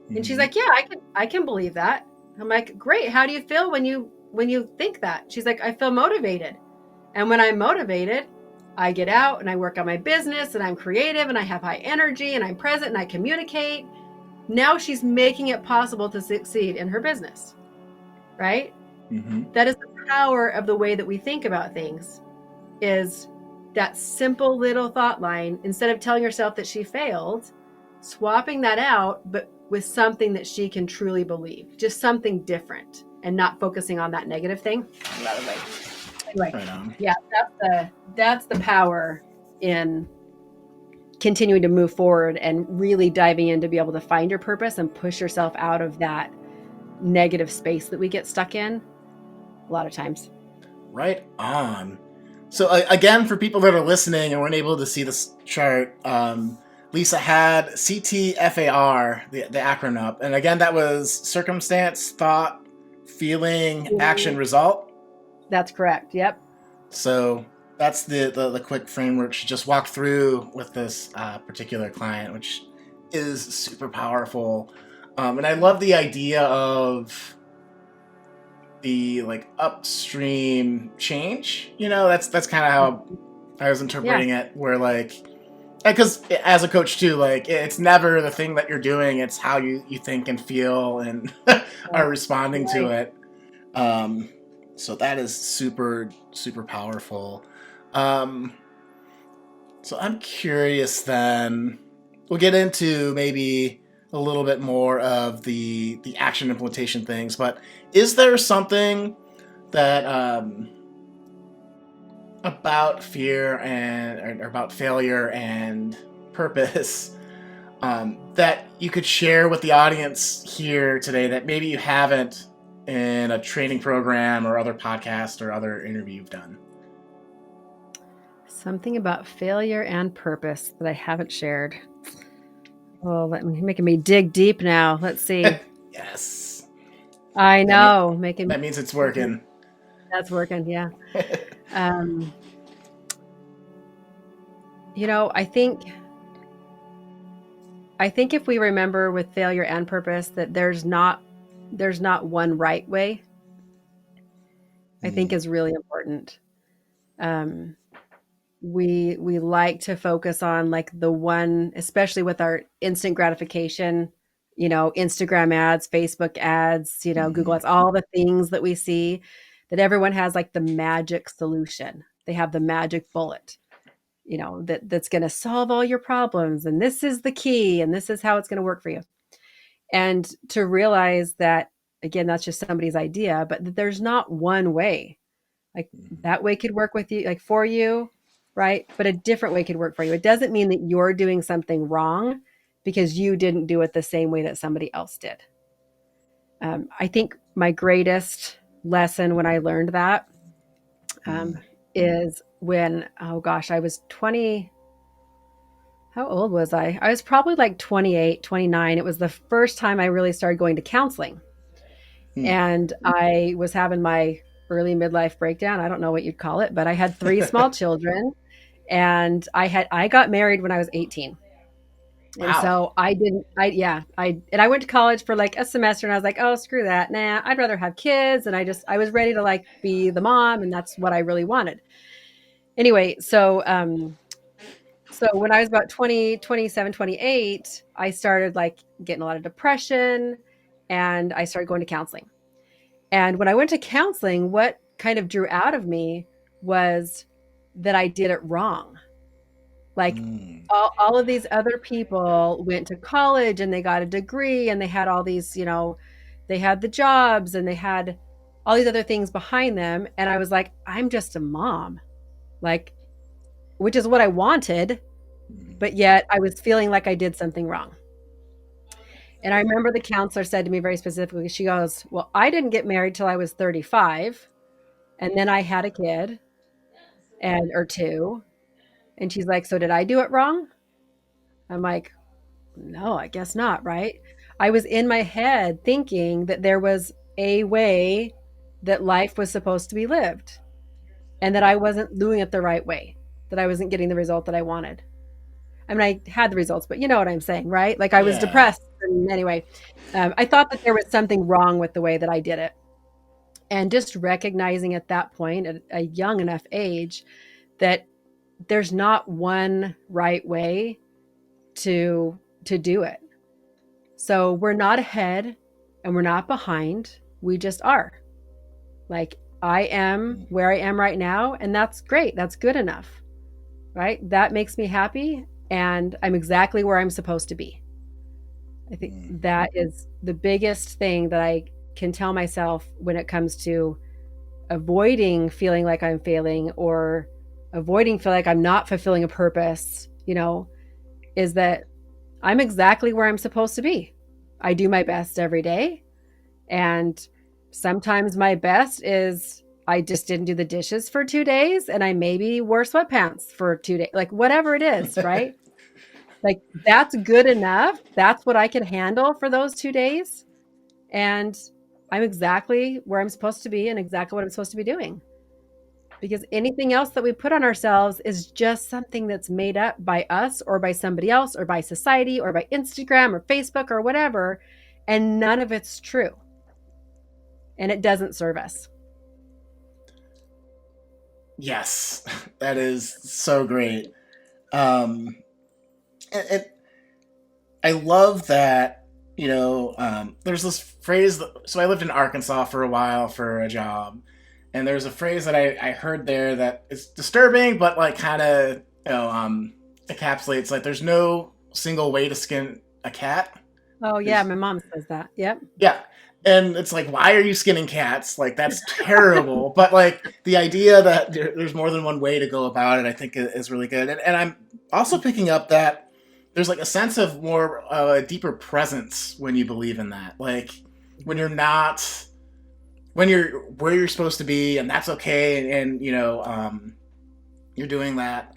[SPEAKER 1] And she's like, yeah, I can believe that. I'm like, great. How do you feel when you think that? She's like, I feel motivated. And when I'm motivated, I get out and I work on my business and I'm creative and I have high energy and I'm present and I communicate. Now she's making it possible to succeed in her business, right? That is the power of the way that we think about things, is that simple little thought line. Instead of telling herself that she failed, swapping that out, but with something that she can truly believe, just something different, and not focusing on that negative thing. Anyway, yeah, that's the power in continuing to move forward and really diving in to be able to find your purpose and push yourself out of that negative space that we get stuck in a lot of times.
[SPEAKER 2] Right on. So again, for people that are listening and weren't able to see this chart, Lisa had CTFAR, the acronym up. And again, that was circumstance, thought, feeling, action, result.
[SPEAKER 1] That's correct. Yep.
[SPEAKER 2] So that's the quick framework she just walked through with this particular client, which is super powerful. And I love the idea of the like upstream change. That's kind of how I was interpreting it, where like, because as a coach too, like it's never the thing that you're doing, it's how you think and feel and are responding to it. So that is super, super powerful. So I'm curious then, we'll get into maybe a little bit more of the action implementation things, but is there something that about fear or about failure and purpose that you could share with the audience here today that maybe you haven't in a training program or other podcast or other interview you've done?
[SPEAKER 1] Something about failure and purpose that I haven't shared. Oh, making me dig deep now. Let's see.
[SPEAKER 2] Yes.
[SPEAKER 1] I know.
[SPEAKER 2] That means it's working.
[SPEAKER 1] That's working, yeah. I think if we remember with failure and purpose that there's not one right way, I think is really important. We like to focus on like the one, especially with our instant gratification, Instagram ads, Facebook ads, Google ads, all the things that we see, that everyone has like the magic solution. They have the magic bullet, that's going to solve all your problems. And this is the key. And this is how it's going to work for you. And to realize that, again, that's just somebody's idea, but that there's not one way. Like
[SPEAKER 2] Mhm.
[SPEAKER 1] that way could work with you, like for you, right? But a different way could work for you. It doesn't mean that you're doing something wrong because you didn't do it the same way that somebody else did. I think my greatest lesson when I learned that um,
[SPEAKER 2] Mhm.
[SPEAKER 1] is when, oh gosh, I was 20. How old was I? I was probably like 28, 29. It was the first time I really started going to counseling.
[SPEAKER 2] Mhm.
[SPEAKER 1] And I was having my early midlife breakdown. I don't know what you'd call it, but I had three small children and I got married when I was 18. And
[SPEAKER 2] Wow.
[SPEAKER 1] so I went to college for like a semester and I was like, oh, screw that. Nah, I'd rather have kids. And I was ready to like be the mom. And that's what I really wanted. Anyway, so when I was about 20, 27, 28, I started like getting a lot of depression and I started going to counseling. And when I went to counseling, what kind of drew out of me was that I did it wrong. Like
[SPEAKER 2] Mm.
[SPEAKER 1] all of these other people went to college and they got a degree and they had all these, they had the jobs and they had all these other things behind them. And I was like, I'm just a mom, like, which is what I wanted.
[SPEAKER 2] Mhm.
[SPEAKER 1] But yet I was feeling like I did something wrong. And I remember the counselor said to me very specifically, she goes, well, I didn't get married till I was 35. And then I had a kid and or two. And she's like, so did I do it wrong? I'm like, no, I guess not, right? I was in my head thinking that there was a way that life was supposed to be lived and that I wasn't doing it the right way, that I wasn't getting the result that I wanted. I mean, I had the results, but you know what I'm saying, right? Like I was
[SPEAKER 2] Yeah.
[SPEAKER 1] depressed. And anyway, I thought that there was something wrong with the way that I did it. And just recognizing at that point, at a young enough age, that there's not one right way to do it. So we're not ahead and we're not behind. We just are. Like I am
[SPEAKER 2] Mhm.
[SPEAKER 1] where I am right now, and that's great. That's good enough. Right? That makes me happy and I'm exactly where I'm supposed to be. I think
[SPEAKER 2] Mhm.
[SPEAKER 1] that is the biggest thing that I can tell myself when it comes to avoiding feeling like I'm failing or avoiding feel like I'm not fulfilling a purpose, is that I'm exactly where I'm supposed to be. I do my best every day. And sometimes my best is I just didn't do the dishes for 2 days and I maybe wore sweatpants for 2 days, like whatever it is, right? Like that's good enough. That's what I can handle for those 2 days. And I'm exactly where I'm supposed to be and exactly what I'm supposed to be doing. Because anything else that we put on ourselves is just something that's made up by us or by somebody else or by society or by Instagram or Facebook or whatever. And none of it's true. And it doesn't serve us.
[SPEAKER 2] Yes, that is so great. Um, and I love that. There's this phrase. So I lived in Arkansas for a while for a job, and there's a phrase that I heard there that is disturbing, but like kind of encapsulates like there's no single way to skin a cat.
[SPEAKER 1] Oh, yeah.
[SPEAKER 2] There's
[SPEAKER 1] My mom says that. Yep.
[SPEAKER 2] Yeah. And it's like, why are you skinning cats? Like, that's terrible. But, like, the idea that there's more than one way to go about it, I think is really good. And I'm also picking up that there's, like, a sense of more, a deeper presence when you believe in that. Like, when you're not, when you're where you're supposed to be, and that's okay, and you're doing that.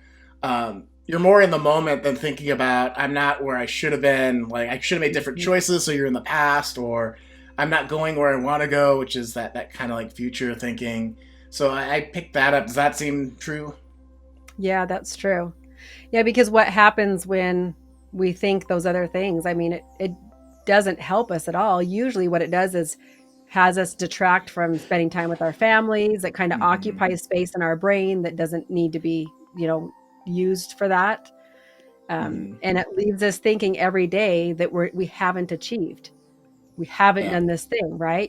[SPEAKER 2] You're more in the moment than thinking about I'm not where I should have been. Like I should have made different
[SPEAKER 1] Mhm.
[SPEAKER 2] choices, so you're in the past, or I'm not going where I want to go, which is that kind of like future thinking. So I picked that up. Does that seem true?
[SPEAKER 1] Yeah, that's true. Yeah, because what happens when we think those other things? I mean, it doesn't help us at all. Usually, what it does is has us detract from spending time with our families. It kind of
[SPEAKER 2] Mm-hmm.
[SPEAKER 1] occupies space in our brain that doesn't need to be, used for that.
[SPEAKER 2] Mm-hmm.
[SPEAKER 1] And it leaves us thinking every day that we haven't achieved. We haven't
[SPEAKER 2] Yeah.
[SPEAKER 1] done this thing, right?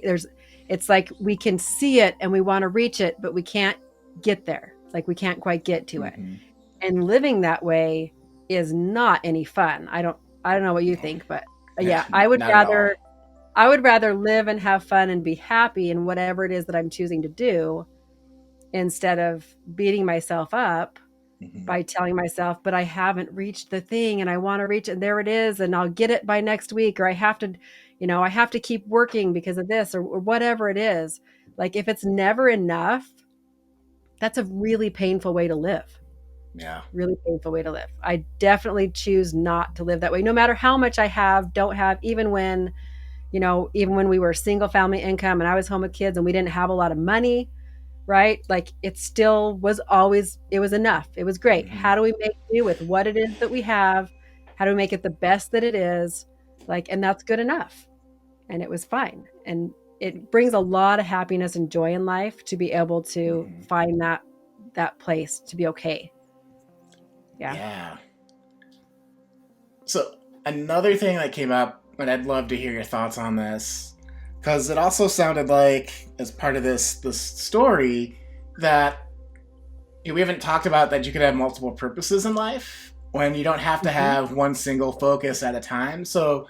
[SPEAKER 1] It's like we can see it and we want to reach it, but we can't get there. It's like we can't quite get to it.
[SPEAKER 2] Mm-hmm.
[SPEAKER 1] And living that way is not any fun. I don't know what you think, but
[SPEAKER 2] Yeah,
[SPEAKER 1] Yeah, I would
[SPEAKER 2] not at all.
[SPEAKER 1] rather live and have fun and be happy in whatever it is that I'm choosing to do instead of beating myself up
[SPEAKER 2] Hmm.
[SPEAKER 1] by telling myself, but I haven't reached the thing and I want to reach it and there it is and I'll get it by next week, or I have to, I have to keep working because of this, or whatever it is. Like if it's never enough, that's a really painful way to live.
[SPEAKER 2] Yeah.
[SPEAKER 1] Really painful way to live. I definitely choose not to live that way, no matter how much I have, don't have, even when we were single family income and I was home with kids and we didn't have a lot of money, right? Like it still was always, it was enough. It was great.
[SPEAKER 2] Hmm.
[SPEAKER 1] How do we make do with what it is that we have? How do we make it the best that it is? Like, and that's good enough. And it was fine. And it brings a lot of happiness and joy in life to be able to
[SPEAKER 2] Hmm.
[SPEAKER 1] find that place to be okay. Yeah.
[SPEAKER 2] Yeah. So another thing that came up, and I'd love to hear your thoughts on this, because it also sounded like, as part of this story, that we haven't talked about that you could have multiple purposes in life when you don't have to
[SPEAKER 1] Mhm.
[SPEAKER 2] have one single focus at a time. So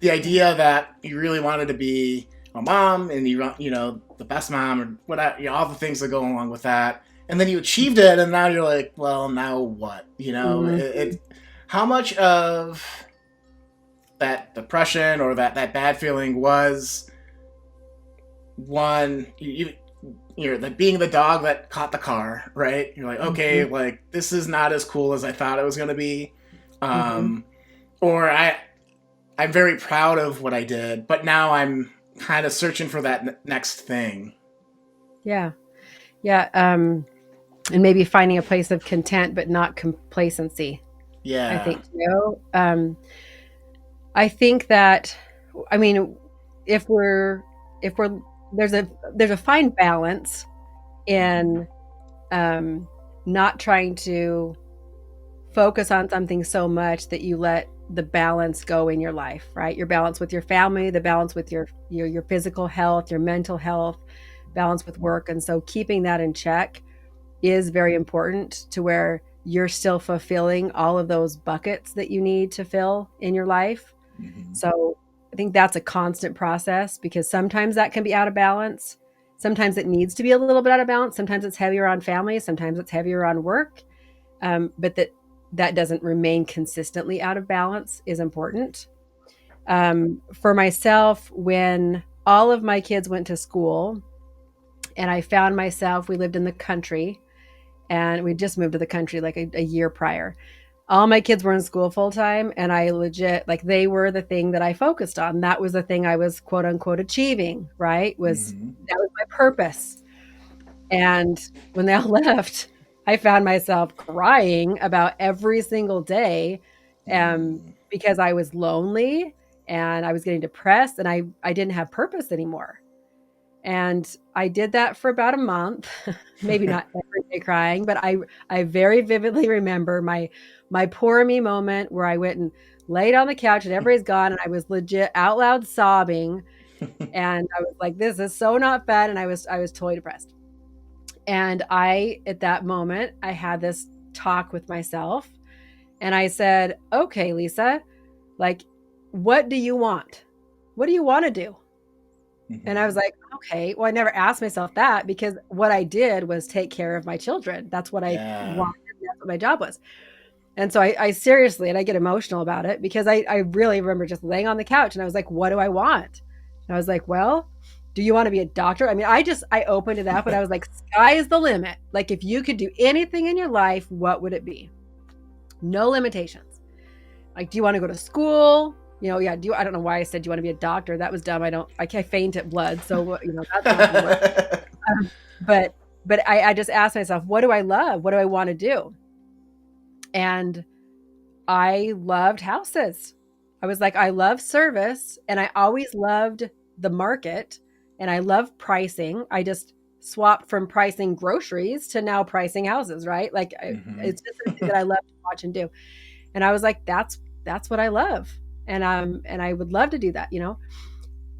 [SPEAKER 2] the idea that you really wanted to be a mom and the best mom or whatever, all the things that go along with that, and then you achieved it, and now you're like, well, now what?
[SPEAKER 1] Mhm.
[SPEAKER 2] How much of that depression or that bad feeling was one you're the being the dog that caught the car, right? You're like, okay,
[SPEAKER 1] Mhm.
[SPEAKER 2] like this is not as cool as I thought it was going to be.
[SPEAKER 1] Mhm.
[SPEAKER 2] um or I'm very proud of what I did, but now I'm kind of searching for that next thing.
[SPEAKER 1] Yeah. Yeah. And maybe finding a place of content, but not complacency. I
[SPEAKER 2] Yeah.
[SPEAKER 1] think, I think that, I mean, if we're, if we're, there's a fine balance
[SPEAKER 2] Hmm.
[SPEAKER 1] in, um, not trying to focus on something so much that you let the balance go in your life, right? Your balance with your family, the balance with your physical health, your mental health, balance with work. And so keeping that in check is very important to where you're still fulfilling all of those buckets that you need to fill in your life.
[SPEAKER 2] Hmm.
[SPEAKER 1] So I think that's a constant process because sometimes that can be out of balance. Sometimes it needs to be a little bit out of balance. Sometimes it's heavier on family. Sometimes it's heavier on work. But that doesn't remain consistently out of balance is important. For myself, when all of my kids went to school and I found myself, we lived in the country and we just moved to the country like a year prior. All my kids were in school full time and I legit like they were the thing that I focused on. That was the thing I was quote unquote achieving, right? Was
[SPEAKER 2] Hmm.
[SPEAKER 1] that was my purpose. And when they all left, I found myself crying about every single day
[SPEAKER 2] Hmm.
[SPEAKER 1] because I was lonely and I was getting depressed and I didn't have purpose anymore. And I did that for about a month, maybe not every day crying, but I very vividly remember my poor me moment where I went and laid on the couch and everybody's gone and I was legit out loud sobbing and I was like, this is so not fun. And I was totally depressed. And I, at that moment, I had this talk with myself and I said, okay, Lisa, like, what do you want? What do you want to do? And I was
[SPEAKER 2] Hmm.
[SPEAKER 1] like, okay, well, I never asked myself that because what I did was take care of my children. That's what I
[SPEAKER 2] Yeah.
[SPEAKER 1] wanted. That's what my job was. And so I seriously, and I get emotional about it because I really remember just laying on the couch and I was like, what do I want? And I was like, well, do you want to be a doctor? I mean, I opened it up and I was like, sky is the limit. Like, if you could do anything in your life, what would it be? No limitations. Like, do you want to go to school? Yeah. I don't know why I said, do you want to be a doctor? That was dumb. I faint at blood. So, that's not going to work. Um, but, but I just asked myself, what do I love? What do I want to do? And I loved houses. I was like, I love service and I always loved the market and I love pricing. I just swapped from pricing groceries to now pricing houses, right? Like
[SPEAKER 2] Hmm.
[SPEAKER 1] it's just something that I love to watch and do. And I was like, that's what I love. And I would love to do that.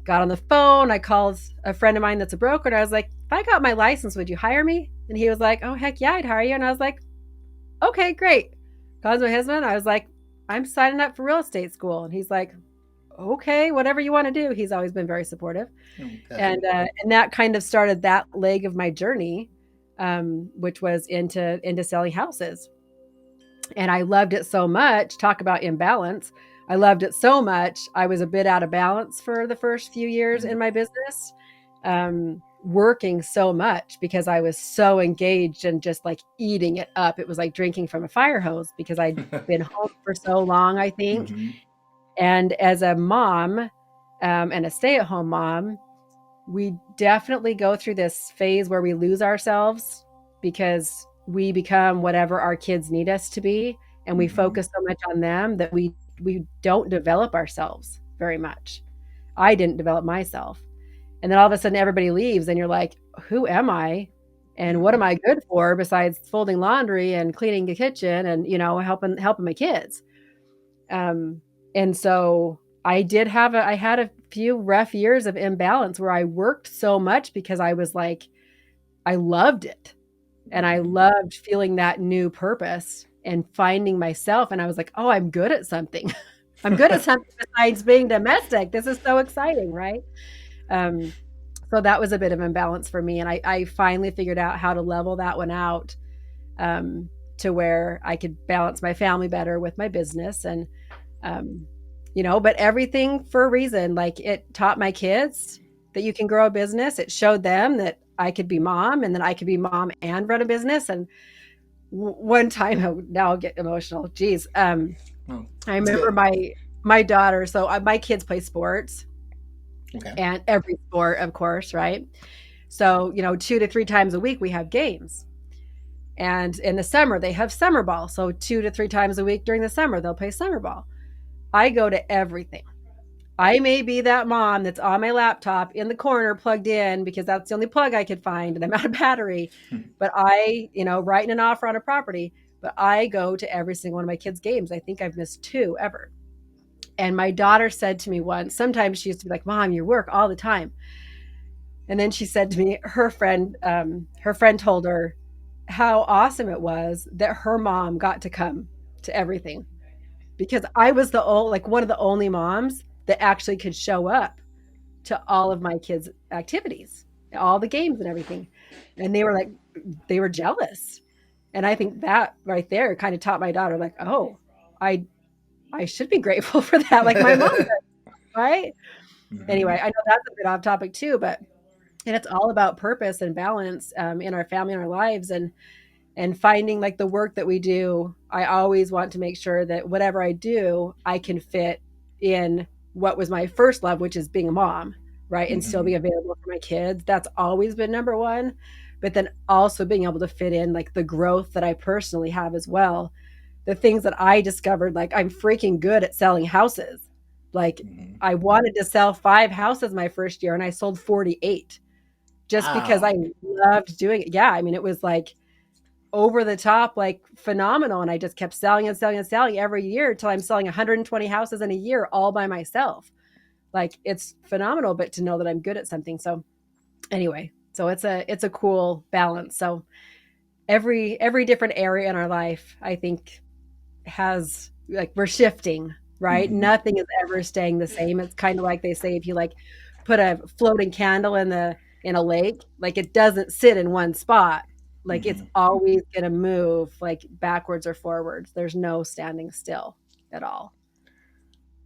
[SPEAKER 1] Got on the phone, I called a friend of mine that's a broker and I was like, if I got my license, would you hire me? And he was like, oh heck yeah, I'd hire you. And I was like, okay, great. Called my husband. I was like, I'm signing up for real estate school. And he's like, okay, whatever you want to do. He's always been very supportive.
[SPEAKER 2] Oh, good.
[SPEAKER 1] And that kind of started that leg of my journey, which was into selling houses. And I loved it so much. Talk about imbalance. I loved it so much. I was a bit out of balance for the first few years in my business, working so much because I was so engaged and just like eating it up. It was like drinking from a fire hose because I'd been home for so long, I think.
[SPEAKER 2] Mm-hmm.
[SPEAKER 1] And as a mom, and a stay at home mom, we definitely go through this phase where we lose ourselves because we become whatever our kids need us to be, and we
[SPEAKER 2] Mm-hmm.
[SPEAKER 1] focus so much on them that we don't develop ourselves very much. I didn't develop myself. And then all of a sudden everybody leaves and you're like, who am I? And what am
[SPEAKER 2] Mm-hmm.
[SPEAKER 1] I good for besides folding laundry and cleaning the kitchen and, helping my kids? Um, and so I had a few rough years of imbalance where I worked so much because I was like, I loved it. And I
[SPEAKER 2] Mm-hmm.
[SPEAKER 1] loved feeling that new purpose and finding myself. And I was like, oh, I'm good at something. I'm good at something besides being domestic. This is so exciting, right? Um, so that was a bit of imbalance for me. And I finally figured out how to level that one out, um, to where I could balance my family better with my business. And um, but everything for a reason. Like, it taught my kids that you can grow a business. It showed them that I could be mom, and then I could be mom and run a business. And one time, oh, now I'll get emotional. Geez.
[SPEAKER 2] Oh,
[SPEAKER 1] I
[SPEAKER 2] it's
[SPEAKER 1] remember
[SPEAKER 2] good.
[SPEAKER 1] my daughter. So my kids play sports,
[SPEAKER 2] Okay.
[SPEAKER 1] and every sport, of course, right? So 2 to 3 times a week we have games. And in the summer, they have summer ball. So 2 to 3 times a week during the summer, they'll play summer ball. I go to everything. I may be that mom that's on my laptop in the corner plugged in because that's the only plug I could find and I'm out of battery. But writing an offer on a property, but I go to every single one of my kids' games. I think I've missed two ever. And my daughter said to me once, sometimes she used to be like, Mom, you work all the time. And then she said to me, her friend told her how awesome it was that her mom got to come to everything, because I was like one of the only moms that actually could show up to all of my kids' activities, all the games and everything. And they were jealous. And I think that right there kind of taught my daughter, like, oh, I I should be grateful for that, like my mom does, right?
[SPEAKER 2] Mm-hmm.
[SPEAKER 1] Anyway, I know that's a bit off topic too, but and it's all about purpose and balance, in our family and our lives, and finding like the work that we do. I always want to make sure that whatever I do, I can fit in what was my first love, which is being a mom, right? And still
[SPEAKER 2] Mm-hmm.
[SPEAKER 1] be available for my kids. That's always been number one. But then also being able to fit in like the growth that I personally have as well. The things that I discovered, like I'm freaking good at selling houses. Like,
[SPEAKER 2] Mm-hmm.
[SPEAKER 1] I wanted to sell 5 houses my first year and I sold 48 just because
[SPEAKER 2] Wow.
[SPEAKER 1] I loved doing it. Yeah. I mean, it was like over the top, like phenomenal. And I just kept selling and selling and selling every year until I'm selling 120 houses in a year all by myself. Like, it's phenomenal, but to know that I'm good at something. So anyway, so it's a cool balance. So every different area in our life, I think, has like we're shifting, right?
[SPEAKER 2] Mm-hmm.
[SPEAKER 1] Nothing is ever staying the same. It's kind of like they say, if you like put a floating candle in a lake, like it doesn't sit in one spot. Like, it's
[SPEAKER 2] Mm-hmm.
[SPEAKER 1] always going to move like backwards or forwards. There's no standing still at all.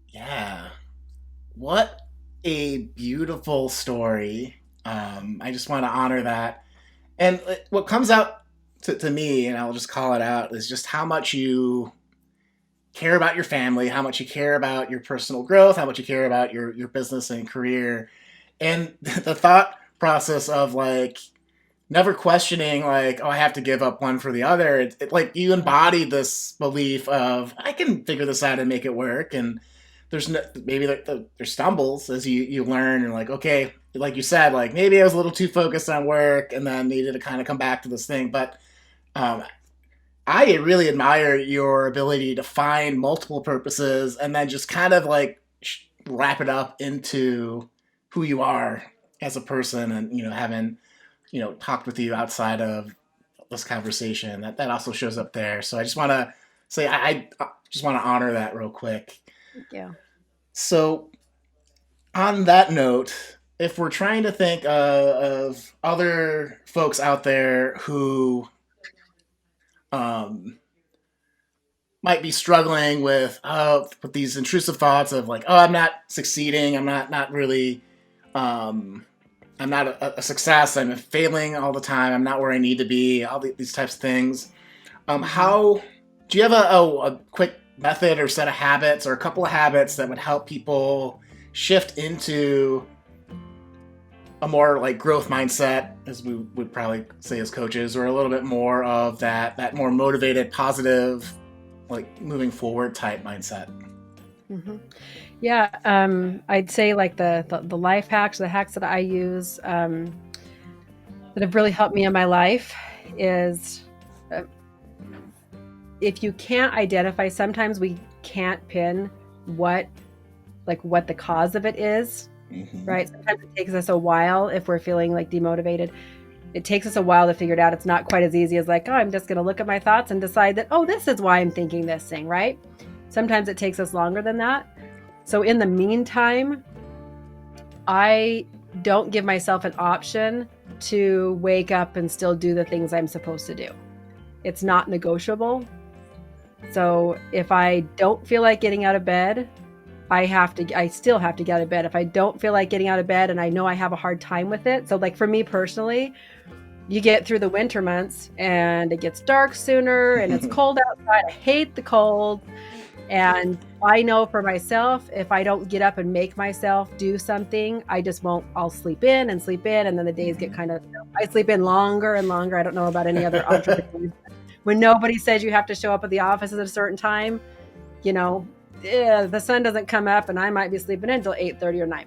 [SPEAKER 2] Yeah. What a beautiful story. I just want to honor that. And what comes out to me, and I'll just call it out, is just how much you care about your family, how much you care about your personal growth, how much you care about your business and career. And the thought process of like never questioning like, oh, I have to give up one for the other. Like you embody this belief of I can figure this out and make it work. And there's no, maybe there's stumbles as you learn and like, okay, like you said, like maybe I was a little too focused on work and then needed to kind of come back to this thing. But um, I really admire your ability to find multiple purposes and then just kind of like wrap it up into who you are as a person, and having talked with you outside of this conversation, that also shows up there. So I just want to say I just want to honor that real quick.
[SPEAKER 1] Thank you.
[SPEAKER 2] So On that note, if we're trying to think of other folks out there who um, might be struggling with these intrusive thoughts of like, oh, I'm not succeeding, I'm not really, um, I'm not a success, I'm failing all the time, I'm not where I need to be, these types of things.
[SPEAKER 1] Hmm.
[SPEAKER 2] How do you have a quick method or set of habits or a couple of habits that would help people shift into a more like growth mindset, as we would probably say as coaches, or a little bit more of that more motivated, positive, like moving forward type mindset?
[SPEAKER 1] Hmm. Yeah, I'd say like the life hacks, the hacks that I use that have really helped me in my life is uh, if you can't identify, sometimes we can't pin what what the cause of it is,
[SPEAKER 2] Mm-hmm.
[SPEAKER 1] right? Sometimes it takes us a while if we're feeling like demotivated. It takes us a while to figure it out. It's not quite as easy as like, oh, I'm just going to look at my thoughts and decide that, oh, this is why I'm thinking this thing, right? Sometimes it takes us longer than that. So in the meantime, I don't give myself an option to wake up and still do the things I'm supposed to do. It's not negotiable. So if I don't feel like getting out of bed, I still have to get out of bed. If I don't feel like getting out of bed and I know I have a hard time with it. So like for me personally, you get through the winter months and it gets dark sooner and it's cold outside. I hate the cold. And I know for myself, if I don't get up and make myself do something, I just won't. I'll sleep in and sleep in. And then the days get kind of, I sleep in longer and longer. I don't know about any other entrepreneurs. When nobody says you have to show up at the office at a certain time, you know, the sun doesn't come up and I might be sleeping until 8:30 or 9.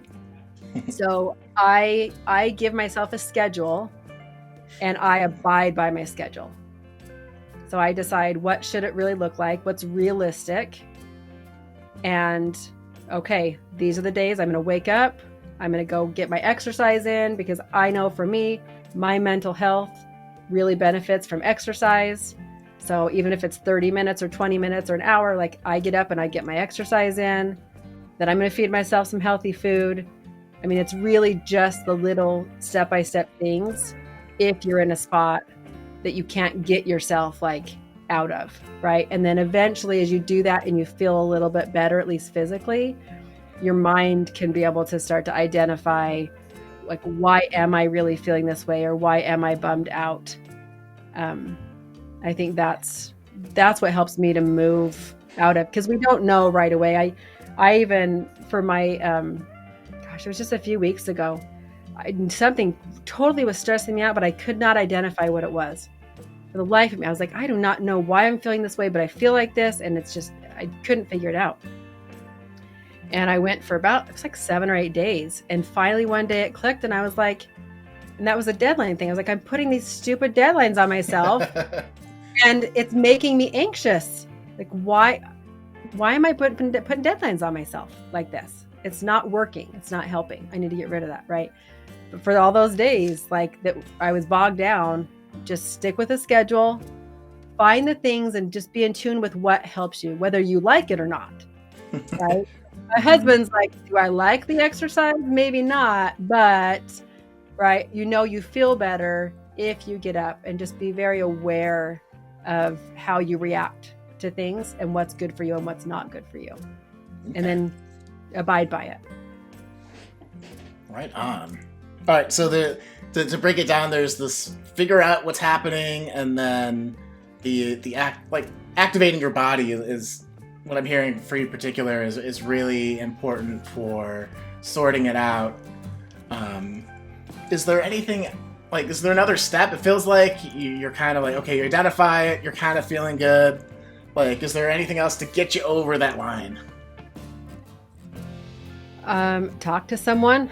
[SPEAKER 1] So I give myself a schedule and I abide by my schedule. So I decide what should it really look like, what's realistic. And okay, these are the days I'm going to wake up. I'm going to go get my exercise in because I know for me, my mental health really benefits from exercise. So even if it's 30 minutes or 20 minutes or an hour, like I get up and I get my exercise in, then I'm going to feed myself some healthy food. I mean, it's really just the little step-by-step things if you're in a spot that you can't get yourself like out of, right? And then eventually as you do that and you feel a little bit better, at least physically, your mind can be able to start to identify like, why am I really feeling this way? Or why am I bummed out? Um, I think that's what helps me to move out of, because we don't know right away. I even for my gosh, it was just a few weeks ago. Something totally was stressing me out, but I could not identify what it was. For the life of me, I was like, I do not know why I'm feeling this way, but I feel like this, and it's just I couldn't figure it out. And I went for about it was like 7 or 8 days, and finally one day it clicked, and I was like, and that was a deadline thing. I was like, I'm putting these stupid deadlines on myself, and it's making me anxious. Like, why am I putting deadlines on myself like this? It's not working. It's not helping. I need to get rid of that, right? But for all those days, like that I was bogged down, just stick with a schedule, find the things and just be in tune with what helps you, whether you like it or not, right? My husband's like, do I like the exercise? Maybe not, but right, you feel better if you get up, and just be very aware of how you react to things and what's good for you and what's not good for you. And
[SPEAKER 2] Okay.
[SPEAKER 1] then abide by it.
[SPEAKER 2] Right on. All right, so to break it down, there's this figure out what's happening, and then the act like activating your body is what I'm hearing for you in particular is really important for sorting it out. Um, is there anything like is there another step? It feels like you're kind of like, okay, you identify it, you're kind of feeling good. Like, is there anything else to get you over that line?
[SPEAKER 1] Talk to someone,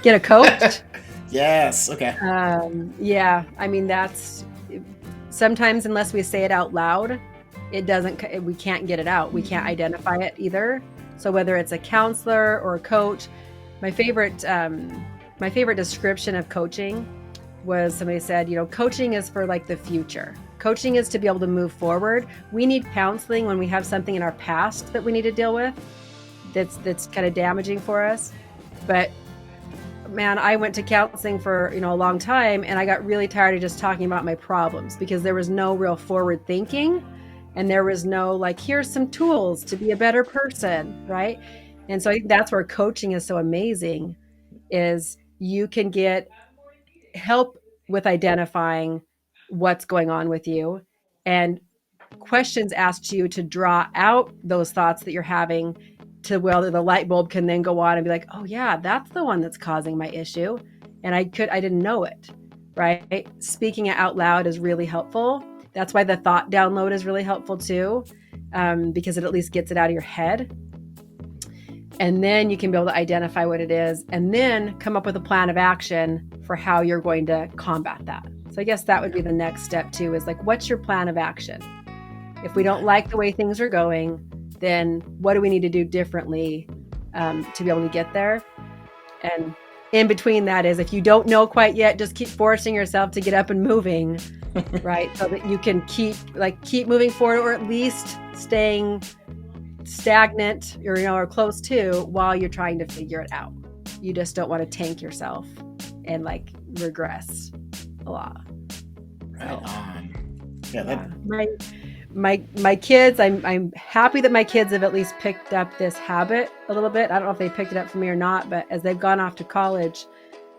[SPEAKER 1] get a coach.
[SPEAKER 2] Yes. Okay.
[SPEAKER 1] Yeah, I mean, that's sometimes, unless we say it out loud, it doesn't, we can't get it out. We can't identify it either. So whether it's a counselor or a coach, my favorite, my favorite description of coaching was somebody said, coaching is for like the future. Coaching is to be able to move forward. We need counseling when we have something in our past that we need to deal with that's kind of damaging for us. But man, I went to counseling for, a long time, and I got really tired of just talking about my problems because there was no real forward thinking, and there was no like, here's some tools to be a better person, right? And so I think that's where coaching is so amazing, is you can get help with identifying what's going on with you, and questions asked to you to draw out those thoughts that you're having, to where the light bulb can then go on and be like, oh yeah, that's the one that's causing my issue. And I didn't know it, right? Speaking it out loud is really helpful. That's why the thought download is really helpful too, because it at least gets it out of your head. And then you can be able to identify what it is, and then come up with a plan of action for how you're going to combat that. So I guess that would be the next step too, is like, what's your plan of action? If we don't like the way things are going, then what do we need to do differently to be able to get there? And in between that is, if you don't know quite yet, just keep forcing yourself to get up and moving, right? So that you can keep moving forward, or at least staying stagnant or close to, while you're trying to figure it out. You just don't want to tank yourself and like regress a lot.
[SPEAKER 2] Right on. Yeah.
[SPEAKER 1] My kids, I'm happy that my kids have at least picked up this habit a little bit. I don't know if they picked it up from me or not, but as they've gone off to college,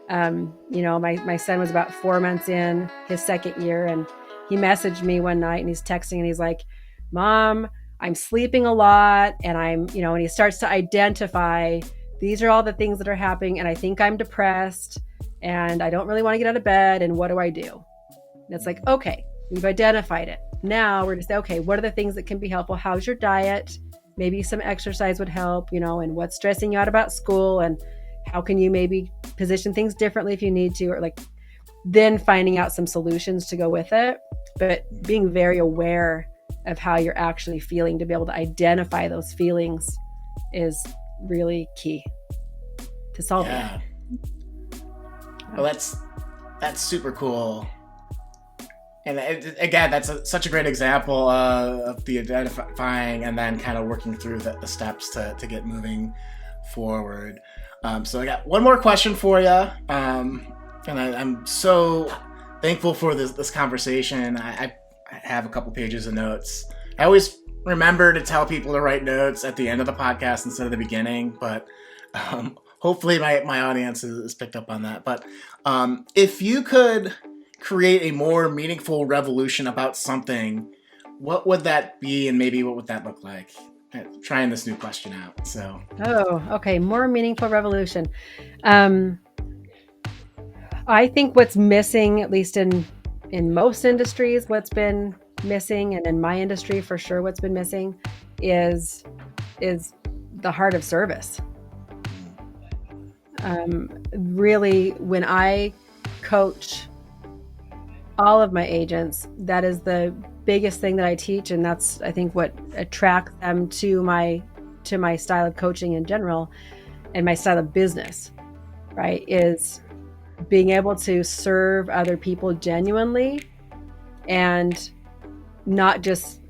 [SPEAKER 1] my son was about 4 months in his second year, and he messaged me one night, and he's texting, and he's like, Mom, I'm sleeping a lot, and and he starts to identify, these are all the things that are happening, and I think I'm depressed, and I don't really want to get out of bed, and what do I do? And it's like, okay, we've identified it. Now we're going to say, okay, what are the things that can be helpful? How's your diet? Maybe some exercise would help, and what's stressing you out about school, and how can you maybe position things differently if you need to, or like then finding out some solutions to go with it. But being very aware of how you're actually feeling, to be able to identify those feelings, is really key to solving it.
[SPEAKER 2] Well, that's super cool. And again, that's such a great example of the identifying and then kind of working through the steps to get moving forward. So I got one more question for you. And I'm so thankful for this conversation. I have a couple pages of notes. I always remember to tell people to write notes at the end of the podcast instead of the beginning, but hopefully my audience has picked up on that. But if you could create a more meaningful revolution about something, what would that be, and maybe what would that look like? Trying this new question out. So. Oh,
[SPEAKER 1] okay. More meaningful revolution. I think what's missing, at least in most industries, what's been missing, and in my industry for sure, what's been missing is the heart of service. Really, when I coach all of my agents, that is the biggest thing that I teach, and that's, I think, what attracts them to my style of coaching in general, and my style of business, right, is being able to serve other people genuinely, and not just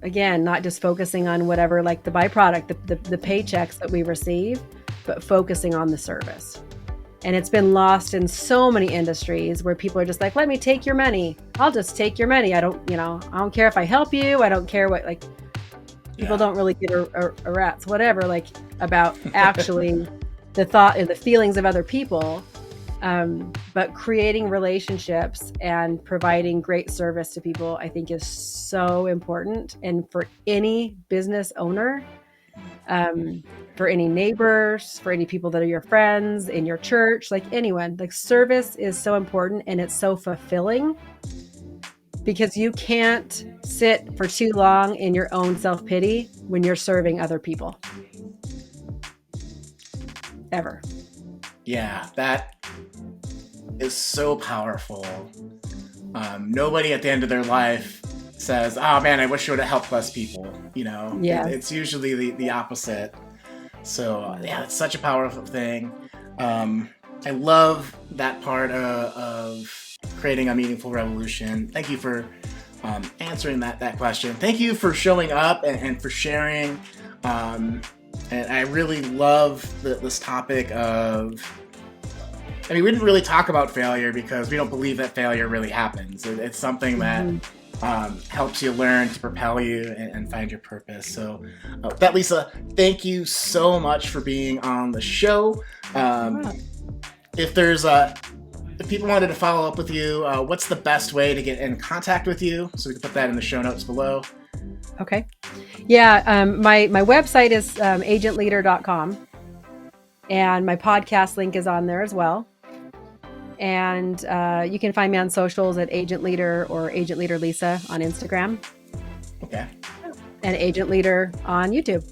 [SPEAKER 1] focusing on whatever, like the byproduct, the paychecks that we receive, but focusing on the service. And it's been lost in so many industries where people are just like, let me take your money. I'll just take your money. I don't care if I help you. I don't care what, like, people don't really give a rat's whatever, like, about actually the thought and the feelings of other people. But creating relationships and providing great service to people, I think, is so important. And for any business owner, for any neighbors, for any people that are your friends in your church, like anyone, like, service is so important, and it's so fulfilling, because you can't sit for too long in your own self-pity when you're serving other people. Ever.
[SPEAKER 2] Yeah, that is so powerful. Nobody at the end of their life says, oh man, I wish I would have helped less people. Yeah. It's usually the opposite. So yeah, it's such a powerful thing. I love that part of creating a meaningful revolution. Thank you for answering that question. Thank you for showing up and for sharing. And I really love this topic of I mean, we didn't really talk about failure because we don't believe that failure really happens. It's something that helps you learn to propel you and find your purpose. So, that Lisa, thank you so much for being on the show. If people wanted to follow up with you, what's the best way to get in contact with you? So we can put that in the show notes below.
[SPEAKER 1] Okay. Yeah. My website is agentleader.com, and my podcast link is on there as well. And you can find me on socials at Agent Leader or Agent Leader Lisa on Instagram.
[SPEAKER 2] Okay.
[SPEAKER 1] And Agent Leader on YouTube.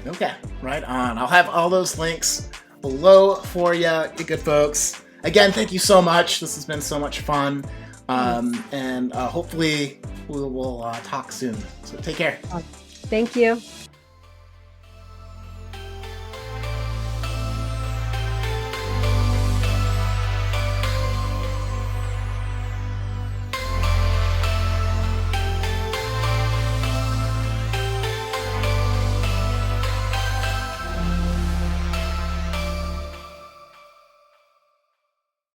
[SPEAKER 2] Okay, right on. I'll have all those links below for you good folks. Again, thank you so much. This has been so much fun. And hopefully we'll talk soon. So take care.
[SPEAKER 1] Thank you.